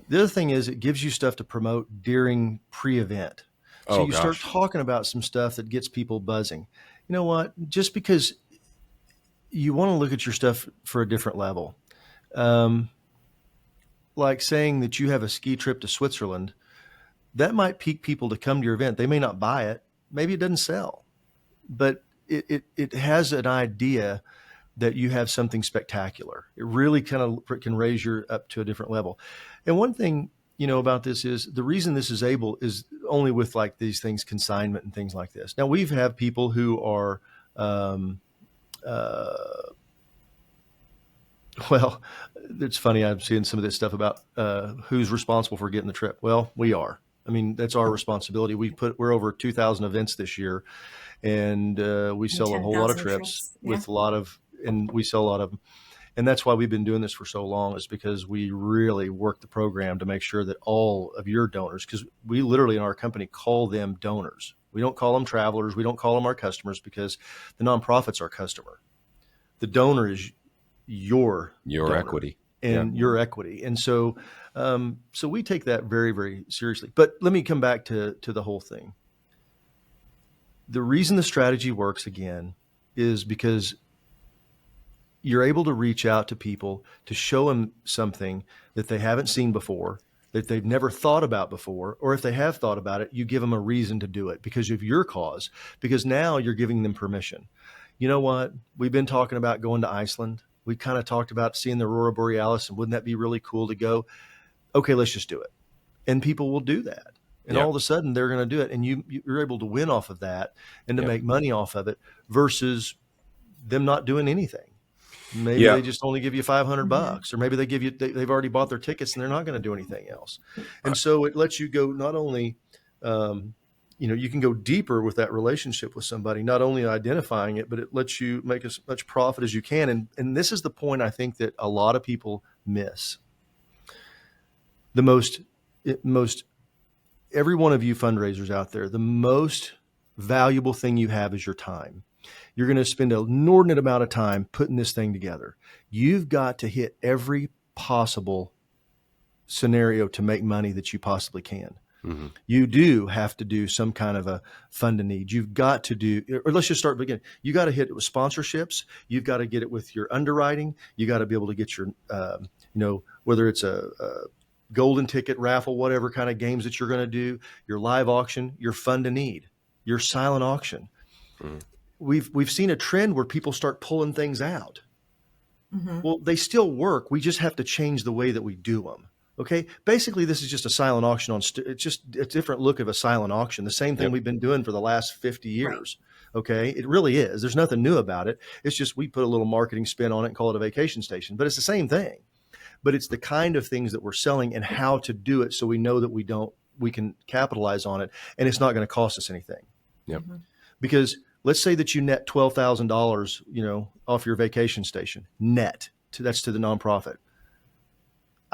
The other thing is it gives you stuff to promote during pre-event. So start talking about some stuff that gets people buzzing. You know what? Just because you want to look at your stuff for a different level, like saying that you have a ski trip to Switzerland, that might pique people to come to your event. They may not buy it. Maybe it doesn't sell, but it has an idea that you have something spectacular. It really kind of can raise you up to a different level. And one thing, about this is the reason this is only with like these things, consignment and things like this. Now we've had people who are, well, it's funny. I'm seeing some of this stuff about who's responsible for getting the trip. Well, we are. I mean, that's our responsibility. We're over 2,000 events this year, and we sell a whole lot of trips with and we sell a lot of them. And that's why we've been doing this for so long, is because we really work the program to make sure that all of your donors, because we literally in our company call them donors. We don't call them travelers. We don't call them our customers, because the nonprofit's our customer. The donor is your equity and your equity. And so, so we take that very, very seriously. But let me come back to the whole thing. The reason the strategy works again is because you're able to reach out to people to show them something that they haven't seen before, that they've never thought about before, or if they have thought about it, you give them a reason to do it because of your cause, because now you're giving them permission. You know what? We've been talking about going to Iceland. We kind of talked about seeing the Aurora Borealis, and wouldn't that be really cool to go? Okay, let's just do it. And people will do that. And all of a sudden they're going to do it. And you're able to win off of that and to make money off of it versus them not doing anything. Maybe they just only give you $500, or maybe they've already bought their tickets and they're not going to do anything else. And so it lets you go not only, you can go deeper with that relationship with somebody, not only identifying it, but it lets you make as much profit as you can. And this is the point I think that a lot of people miss. The most, every one of you fundraisers out there, the most valuable thing you have is your time. You're going to spend an inordinate amount of time putting this thing together. You've got to hit every possible scenario to make money that you possibly can. Mm-hmm. You do have to do some kind of a fund a need. You've got to do, or let's just start beginning. You got to hit it with sponsorships. You've got to get it with your underwriting. You got to be able to get your, whether it's a golden ticket raffle, whatever kind of games that you're going to do, your live auction, your fund a need, your silent auction. Mm-hmm. We've seen a trend where people start pulling things out. Mm-hmm. Well, they still work. We just have to change the way that we do them. Okay. Basically, this is just a silent auction it's just a different look of a silent auction. The same thing we've been doing for the last 50 years. Right. Okay. It really is. There's nothing new about it. It's just, we put a little marketing spin on it and call it a vacation station, but it's the same thing. But it's the kind of things that we're selling and how to do it, so we know that we can capitalize on it, and it's not going to cost us anything. Yep. Because let's say that you net $12,000, off your vacation station net. That's to the nonprofit.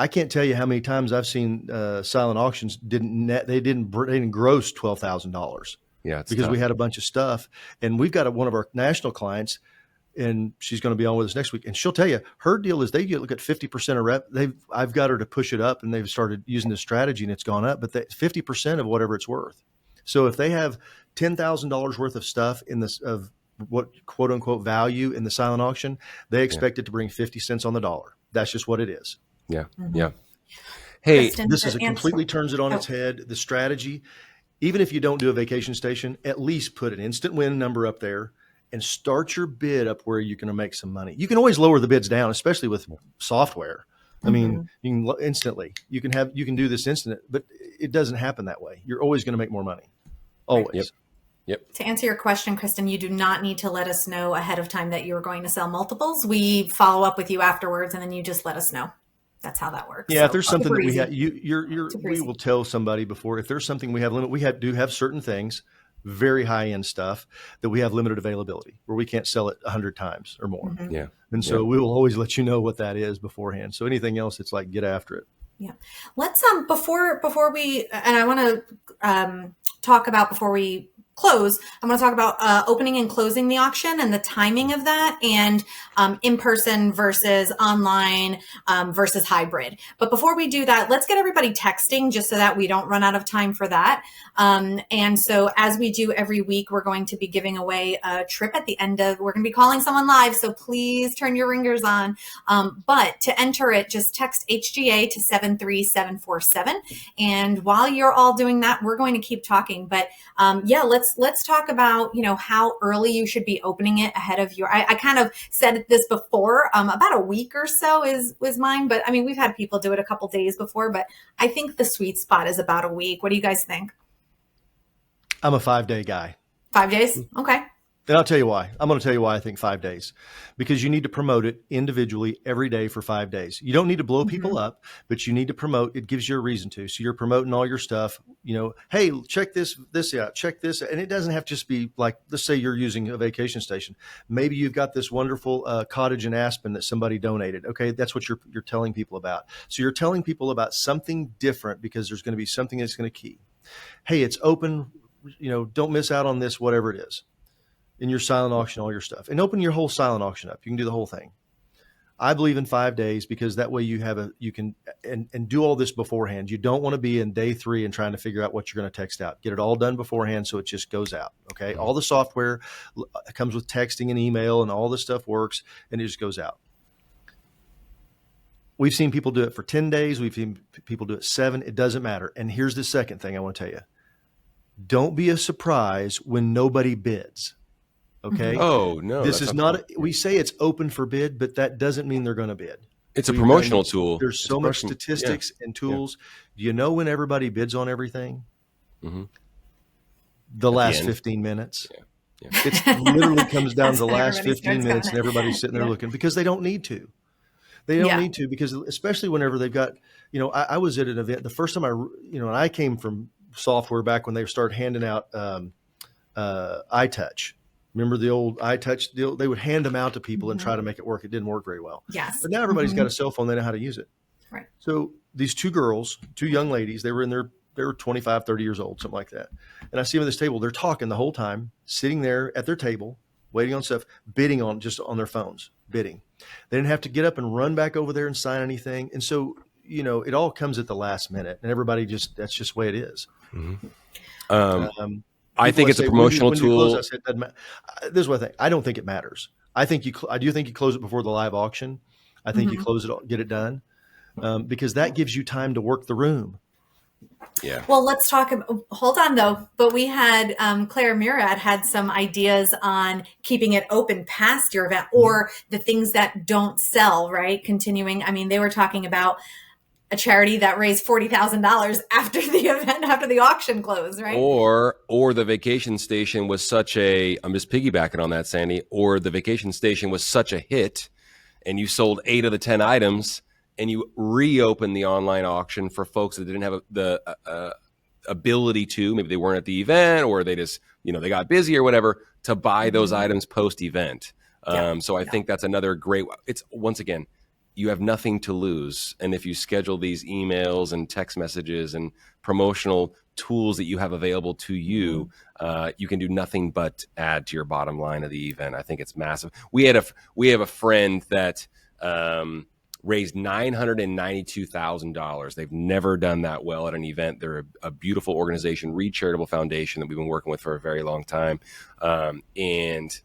I can't tell you how many times I've seen silent auctions they didn't gross $12,000. Yeah, because tough. We had a bunch of stuff, and we've got one of our national clients, and she's going to be on with us next week, and she'll tell you her deal is they look at 50% of rep. I've got her to push it up, and they've started using this strategy, and it's gone up, but 50% of whatever it's worth. So if they have $10,000 worth of stuff of what quote unquote value in the silent auction, they expect it to bring 50 cents on the dollar. That's just what it is. Yeah. Mm-hmm. Yeah. Hey, Kristen, this completely turns it on its head. The strategy, even if you don't do a vacation station, at least put an instant win number up there and start your bid up where you're going to make some money. You can always lower the bids down, especially with software. I mean, you can instantly, you can do this instant, but it doesn't happen that way. You're always going to make more money. Always. Yep. To answer your question, Kristen, you do not need to let us know ahead of time that you're going to sell multiples. We follow up with you afterwards, and then you just let us know. That's how that works. Yeah, so if there's something that we have, we will tell somebody before. If there's something we have limit, do have certain things, very high end stuff that we have limited availability where we can't sell it 100 times or more. Mm-hmm. Yeah, and so we will always let you know what that is beforehand. So anything else, it's like get after it. Yeah. Let's before we, and I want to talk about before we close, I want to talk about opening and closing the auction and the timing of that, and in-person versus online versus hybrid. But before we do that, let's get everybody texting just so that we don't run out of time for that. And so as we do every week, we're going to be giving away a trip at the end we're going to be calling someone live. So please turn your ringers on. But to enter it, just text HGA to 73747. And while you're all doing that, we're going to keep talking. But let's let's talk about, how early you should be opening it ahead of I kind of said this before, about a week or so was mine, but I mean, we've had people do it a couple days before, but I think the sweet spot is about a week. What do you guys think? I'm a 5-day guy. 5 days? Okay. And I'll tell you why. I'm going to tell you why I think 5 days, because you need to promote it individually every day for 5 days. You don't need to blow people up, but you need to promote. It gives you a reason to. So you're promoting all your stuff, hey, check this out, check this. And it doesn't have to just be like, let's say you're using a vacation station. Maybe you've got this wonderful cottage in Aspen that somebody donated. Okay. That's what you're telling people about. So you're telling people about something different because there's going to be something that's going to key. Hey, it's open, don't miss out on this, whatever it is. In your silent auction, all your stuff, and open your whole silent auction up. You can do the whole thing. I believe in 5 days because that way you can do all this beforehand. You don't want to be in day 3 and trying to figure out what you're going to text out. Get it all done beforehand so it just goes out. Okay. All the software comes with texting and email and all this stuff works and it just goes out. We've seen people do it for 10 days. We've seen people do it 7. It doesn't matter. And here's the second thing I want to tell you. Don't be a surprise when nobody bids. Okay. Oh, no. This is not, we say it's open for bid, but that doesn't mean they're going to bid. It's a promotional tool. There's so much statistics and tools. Do you know when everybody bids on everything? The last 15 minutes. It literally comes down to the last 15 minutes and everybody's sitting there looking because they don't need to. They don't need to, because especially whenever they've got, I was at an event the first time and I came from software back when they started handing out iTouch. Remember the old iTouch deal? They would hand them out to people and try to make it work. It didn't work very well. Yes. But now everybody's got a cell phone. They know how to use it. Right. So these 2 girls, 2 young ladies, they were 25, 30 years old, something like that. And I see them at this table. They're talking the whole time, sitting there at their table, waiting on stuff, bidding just on their phones, bidding. They didn't have to get up and run back over there and sign anything. And so, it all comes at the last minute and everybody that's just the way it is. I think it's a promotional tool. This is what I think. I don't think it matters. I do think you close it before the live auction. I think you close it, get it done, because that gives you time to work the room. Yeah. Well, let's talk. Hold on though. But we had Claire Murad had some ideas on keeping it open past your event or the things that don't sell, right? Continuing. I mean, they were talking about a charity that raised $40,000 after the event, after the auction closed, right? Or the vacation station was I'm just piggybacking on that, Sandy, or the vacation station was such a hit and you sold 8 of the 10 items and you reopened the online auction for folks that didn't have the ability to, maybe they weren't at the event or they just, they got busy or whatever, to buy those items post-event. So I think that's another great, it's once again, you have nothing to lose. And if you schedule these emails and text messages and promotional tools that you have available to you, you can do nothing but add to your bottom line of the event. I think it's massive. We have a friend that raised $992,000. They've never done that well at an event. They're a beautiful organization, Reed Charitable Foundation, that we've been working with for a very long time. And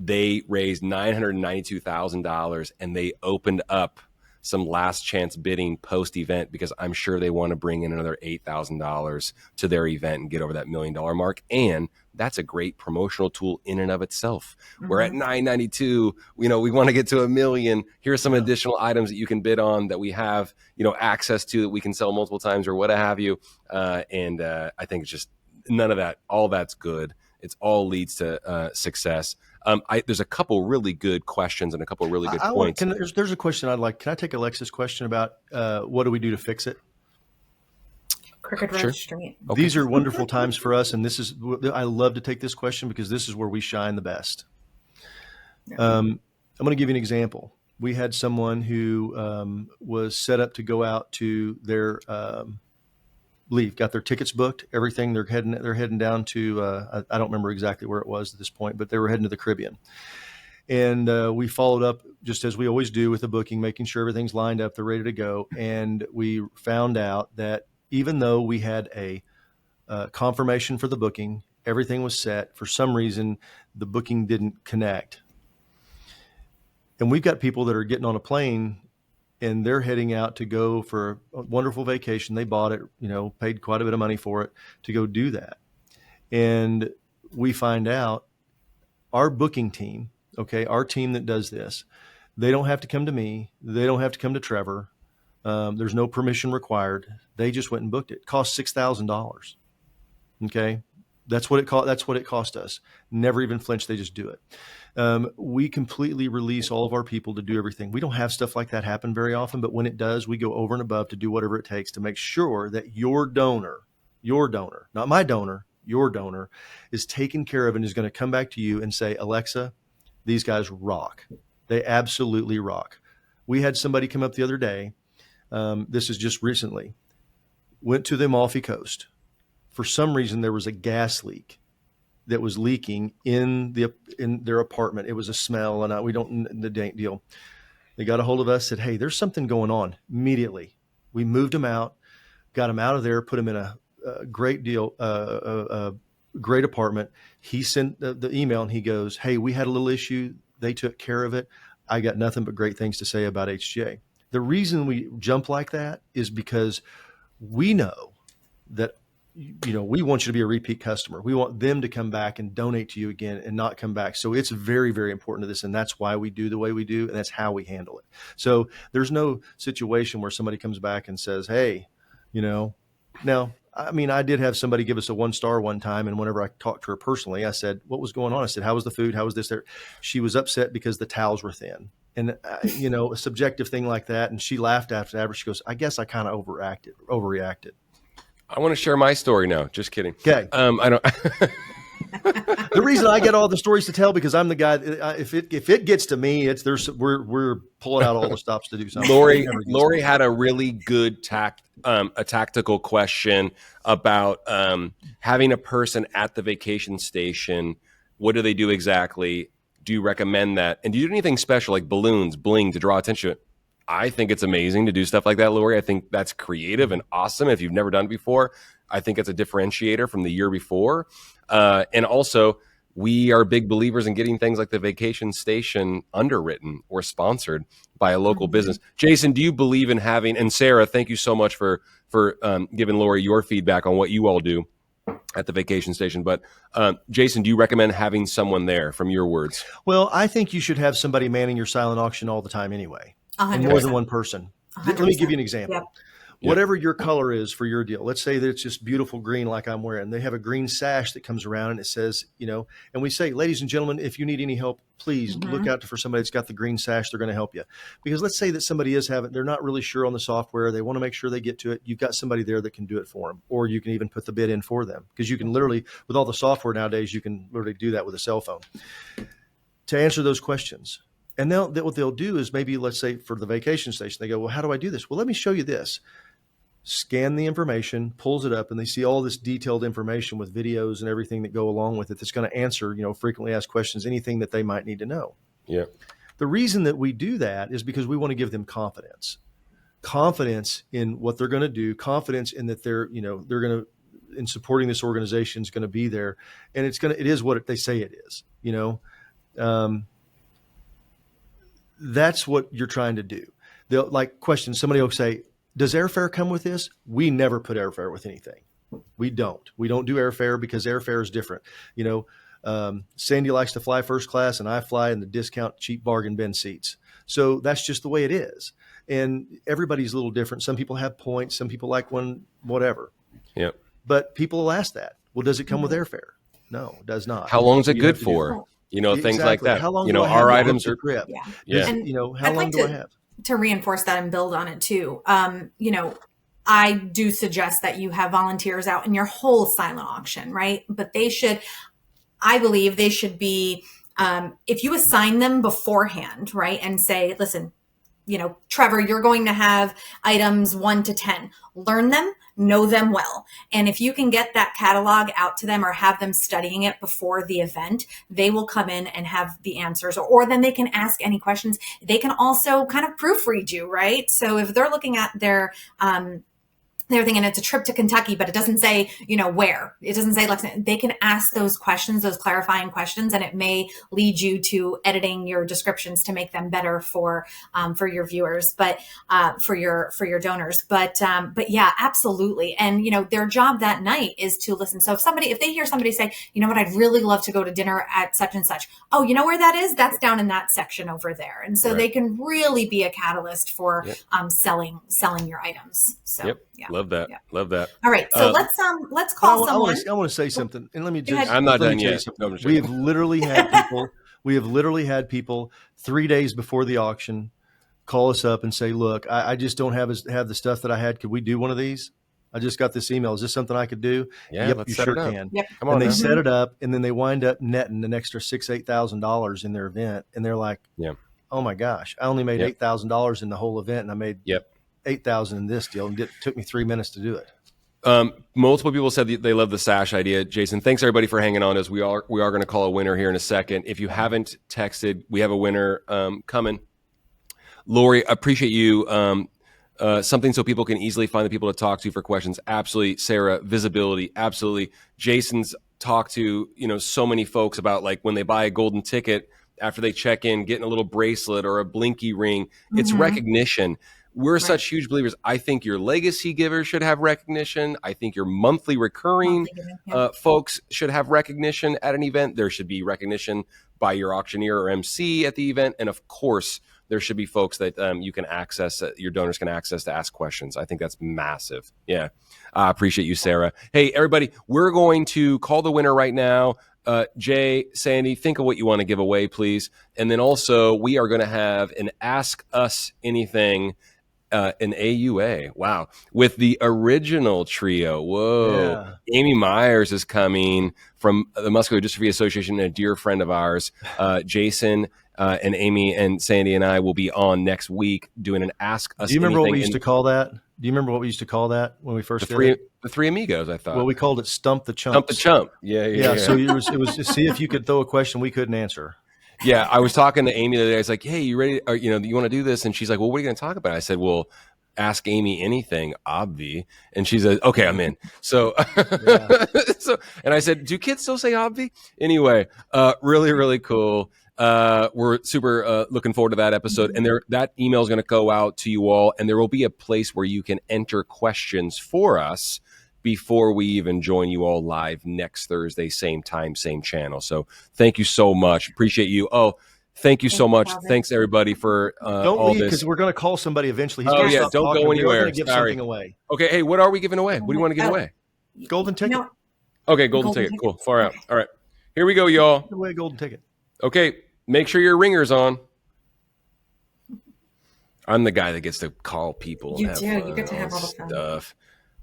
they raised $992,000 and they opened up some last chance bidding post event because I'm sure they want to bring in another $8,000 to their event and get over that $1 million mark. And that's a great promotional tool in and of itself. We're at 992, we want to get to $1 million. Here are some additional items that you can bid on that we have, access to, that we can sell multiple times or what have you. And I think it's just none of that. All that's good. It's all leads to success. There's a couple really good questions and a couple really good points. There's a question I'd like. Can I take Alexa's question about what do we do to fix it? Crooked Road Street. Okay. These are wonderful times for us, and I love to take this question because this is where we shine the best. I'm going to give you an example. We had someone who was set up to go out to their leave, got their tickets booked, everything. They're heading down to I don't remember exactly where it was at this point, but they were heading to the Caribbean. And we followed up just as we always do with the booking, making sure everything's lined up, they're ready to go. And we found out that even though we had a confirmation for the booking, everything was set, for some reason, the booking didn't connect. And we've got people that are getting on a plane and they're heading out to go for a wonderful vacation. They bought it, paid quite a bit of money for it to go do that. And we find out our booking team, okay, our team that does this, they don't have to come to me. They don't have to come to Trevor. There's no permission required. They just went and booked it. It cost $6,000. Okay. That's what it cost us. Never even flinch. They just do it. We completely release all of our people to do everything. We don't have stuff like that happen very often, but when it does, we go over and above to do whatever it takes to make sure that your donor, not my donor, your donor is taken care of and is going to come back to you and say, Alexa, these guys rock. They absolutely rock. We had somebody come up the other day. This is just recently. Went to the Amalfi Coast. For some reason, there was a gas leak that was leaking in their apartment. It was a smell, and we don't the deal. They got a hold of us, said, "Hey, there's something going on." Immediately, we moved them out, got them out of there, put them in a great apartment. He sent the email, and he goes, "Hey, we had a little issue. They took care of it. I got nothing but great things to say about HGA." The reason we jump like that is because we know that, we want you to be a repeat customer. We want them to come back and donate to you again and not come back. So it's very, very important to this. And that's why we do the way we do. And that's how we handle it. So there's no situation where somebody comes back and says, hey, now, I did have somebody give us a 1-star one time. And whenever I talked to her personally, I said, what was going on? I said, how was the food? How was this there? She was upset because the towels were thin. And, a subjective thing like that. And she laughed after that. She goes, I guess I kind of overreacted. I want to share my story now. Just kidding. Okay. I don't. The reason I get all the stories to tell because I'm the guy. If it gets to me, we're pulling out all the stops to do something. Lori had a really good tactical question about having a person at the vacation station. What do they do exactly? Do you recommend that? And do you do anything special like balloons, bling to draw attention? I think it's amazing to do stuff like that, Lori. I think that's creative and awesome. If you've never done it before, I think it's a differentiator from the year before. And also, we are big believers in getting things like the vacation station underwritten or sponsored by a local business. Jason, do you believe in having, and Sarah, thank you so much for giving Lori your feedback on what you all do at the vacation station. But Jason, do you recommend having someone there from your words? Well, I think you should have somebody manning your silent auction all the time anyway. 100%. And more than one person. 100%. Let me give you an example. Yep. Whatever your color is for your deal, let's say that it's just beautiful green like I'm wearing. They have a green sash that comes around and it says, and we say, ladies and gentlemen, if you need any help, please look out for somebody that's got the green sash. They're going to help you. Because let's say that somebody they're not really sure on the software. They want to make sure they get to it. You've got somebody there that can do it for them. Or you can even put the bid in for them. Because you can literally, with all the software nowadays, you can literally do that with a cell phone. To answer those questions. And what they'll do is maybe, let's say for the vacation station, they go, well, how do I do this? Well, let me show you this. Scan the information, pulls it up, and they see all this detailed information with videos and everything that go along with it that's going to answer, frequently asked questions, anything that they might need to know. Yeah. The reason that we do that is because we want to give them confidence in what they're going to do, confidence in that they're going to, in supporting this organization is going to be there. And it is what they say it is, that's what you're trying to do. They'll question. Somebody will say, does airfare come with this? We never put airfare with anything. We don't do airfare because airfare is different. Sandy likes to fly first class and I fly in the discount cheap bargain bin seats. So that's just the way it is. And everybody's a little different. Some people have points. Some people like one, whatever. Yep. But people will ask that. Well, does it come with airfare? No, it does not. How long is it good for? Things like that. How long our items are. Yeah. And, how long do I have? To reinforce that and build on it too. I do suggest that you have volunteers out in your whole silent auction, right? But I believe they should be, if you assign them beforehand, right? And say, listen, Trevor, you're going to have items 1 to 10. Learn them, know them well. And if you can get that catalog out to them or have them studying it before the event, they will come in and have the answers, or then they can ask any questions. They can also kind of proofread you, right? So if they're looking at their they're thinking it's a trip to Kentucky, but it doesn't say, where. It doesn't say Lexington. They can ask those questions, those clarifying questions, and it may lead you to editing your descriptions to make them better for your viewers, but for your donors. But yeah, absolutely. And their job that night is to listen. So if they hear somebody say, you know what, I'd really love to go to dinner at such and such. Oh, you know where that is? That's down in that section over there. And so they can really be a catalyst for selling your items. So yeah. Love that. Yeah. Love that. All right. So let's call someone. I want to say something, and let me just. I'm not done yet. We have literally had people. We have literally had people 3 days before the auction call us up and say, "Look, I just don't have the stuff that I had. Could we do one of these? I just got this email. Is this something I could do?" Yeah, yep, you sure can. Yep. Come on, and they set it up, and then they wind up netting an extra $8,000 in their event, and they're like, "Oh my gosh, I only made $8,000 in the whole event, and I made $8,000 in this deal, and it took me 3 minutes to do it." Multiple people said that they love the sash idea. Jason, thanks everybody for hanging on to us. We are going to call a winner here in a second. If you haven't texted, we have a winner coming. Lori, I appreciate you. Something so people can easily find the people to talk to for questions. Absolutely. Sarah, visibility. Absolutely. Jason's talked to, so many folks about like when they buy a golden ticket after they check in, getting a little bracelet or a blinky ring. It's recognition. We're such huge believers. I think your legacy givers should have recognition. I think your monthly recurring folks should have recognition at an event. There should be recognition by your auctioneer or MC at the event. And of course, there should be folks that you can access, your donors can access to ask questions. I think that's massive. Yeah. I appreciate you, Sarah. Hey, everybody, we're going to call the winner right now. Jay, Sandy, think of what you want to give away, please. And then also, we are going to have an Ask Us Anything, an AUA. Wow. With the original trio. Whoa. Yeah. Amy Myers is coming from the Muscular Dystrophy Association, and a dear friend of ours. Jason and Amy and Sandy and I will be on next week doing an Ask Us Anything. Do you remember what we used to call that? Do you remember what we used to call that when we first did it? The Three Amigos, I thought. Well, we called it Stump the Chump. Stump the Chump. Yeah. So it was to see if you could throw a question we couldn't answer. Yeah, I was talking to Amy the other day. I was like, "Hey, you ready? Or, you want to do this?" And she's like, "Well, what are you going to talk about?" I said, "Well, ask Amy anything, obvi." And she said, "Okay, I'm in." So, and I said, "Do kids still say obvi?" Anyway, really, really cool. We're super looking forward to that episode, and that email is going to go out to you all, and there will be a place where you can enter questions for us before we even join you all live next Thursday, same time, same channel. So thank you so much. Appreciate you. Oh, thank you so much. Robert. Thanks everybody for don't all leave, this. Because we're going to call somebody eventually. He's don't go anywhere. We're going to give something away. Okay, hey, what are we giving away? What do you want to give away? Golden ticket. No. Okay, golden ticket. Cool. Far out. All right. Here we go, y'all. Give away a golden ticket. Okay, make sure your ringer's on. I'm the guy that gets to call people. You do. You get to have all the fun stuff.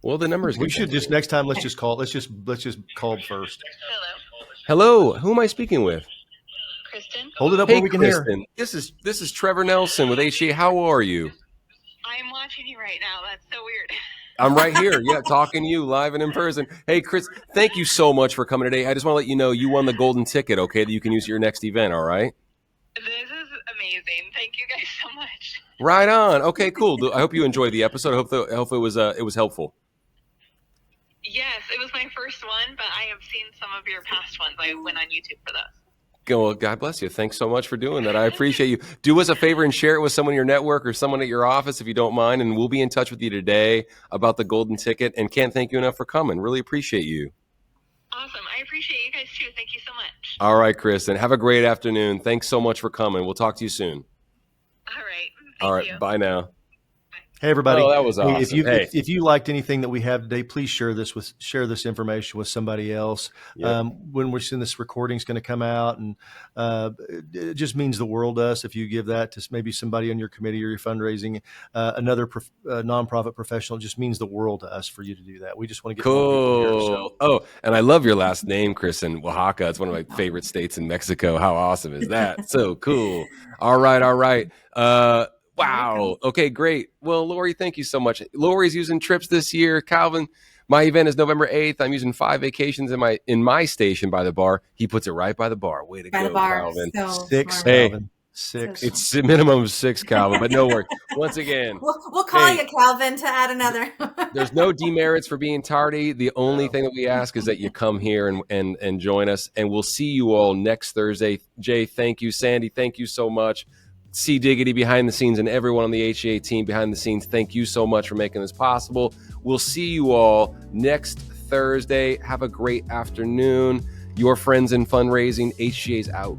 Well, the numbers. We should just next time. Let's just call first. Hello. Who am I speaking with? Kristen. Hold it up Hey, where we can Kristen. hear. This is Trevor Nelson with HGA. How are you? I'm watching you right now. That's so weird. I'm right here. Yeah, talking to you live and in person. Hey, Chris, thank you so much for coming today. I just want to let you know you won the golden ticket, okay, that you can use at your next event, all right? This is amazing. Thank you guys so much. Right on. Okay, cool. I hope you enjoyed the episode. I hope it was helpful. Yes, it was my first one, but I have seen some of your past ones. I went on YouTube for those. Well, God bless you. Thanks so much for doing that. I appreciate you. Do us a favor and share it with someone in your network or someone at your office if you don't mind, and we'll be in touch with you today about the golden ticket, and can't thank you enough for coming. Really appreciate you. Awesome. I appreciate you guys too. Thank you so much. All right, Kristen. Have a great afternoon. Thanks so much for coming. We'll talk to you soon. All right. All right. Bye now. Hey everybody! Oh, that was awesome. If you liked anything that we have today, please share this information with somebody else. Yep. When we're seeing this recording is going to come out, and it just means the world to us if you give that to maybe somebody on your committee or your fundraising, another nonprofit professional. It just means the world to us for you to do that. We just want to get more people here. So. Oh, and I love your last name, Kristen. Oaxaca. It's one of my favorite states in Mexico. How awesome is that? So cool. All right. Wow. Okay, great. Well, Lori, thank you so much. Lori's using trips this year. Calvin, my event is November 8th. I'm using 5 vacations in my station by the bar. He puts it right by the bar. Way to go, Calvin. So 6, hey, Calvin. 6. It's a minimum of 6, Calvin, but no worries. Once again, we'll call hey, you, Calvin, to add another. there's no demerits for being tardy. The only thing that we ask is that you come here and join us, and we'll see you all next Thursday. Jay, thank you. Sandy, thank you so much. C. Diggity behind the scenes and everyone on the HGA team behind the scenes, thank you so much for making this possible. We'll see you all next Thursday. Have a great afternoon. Your friends in fundraising, HGA's out.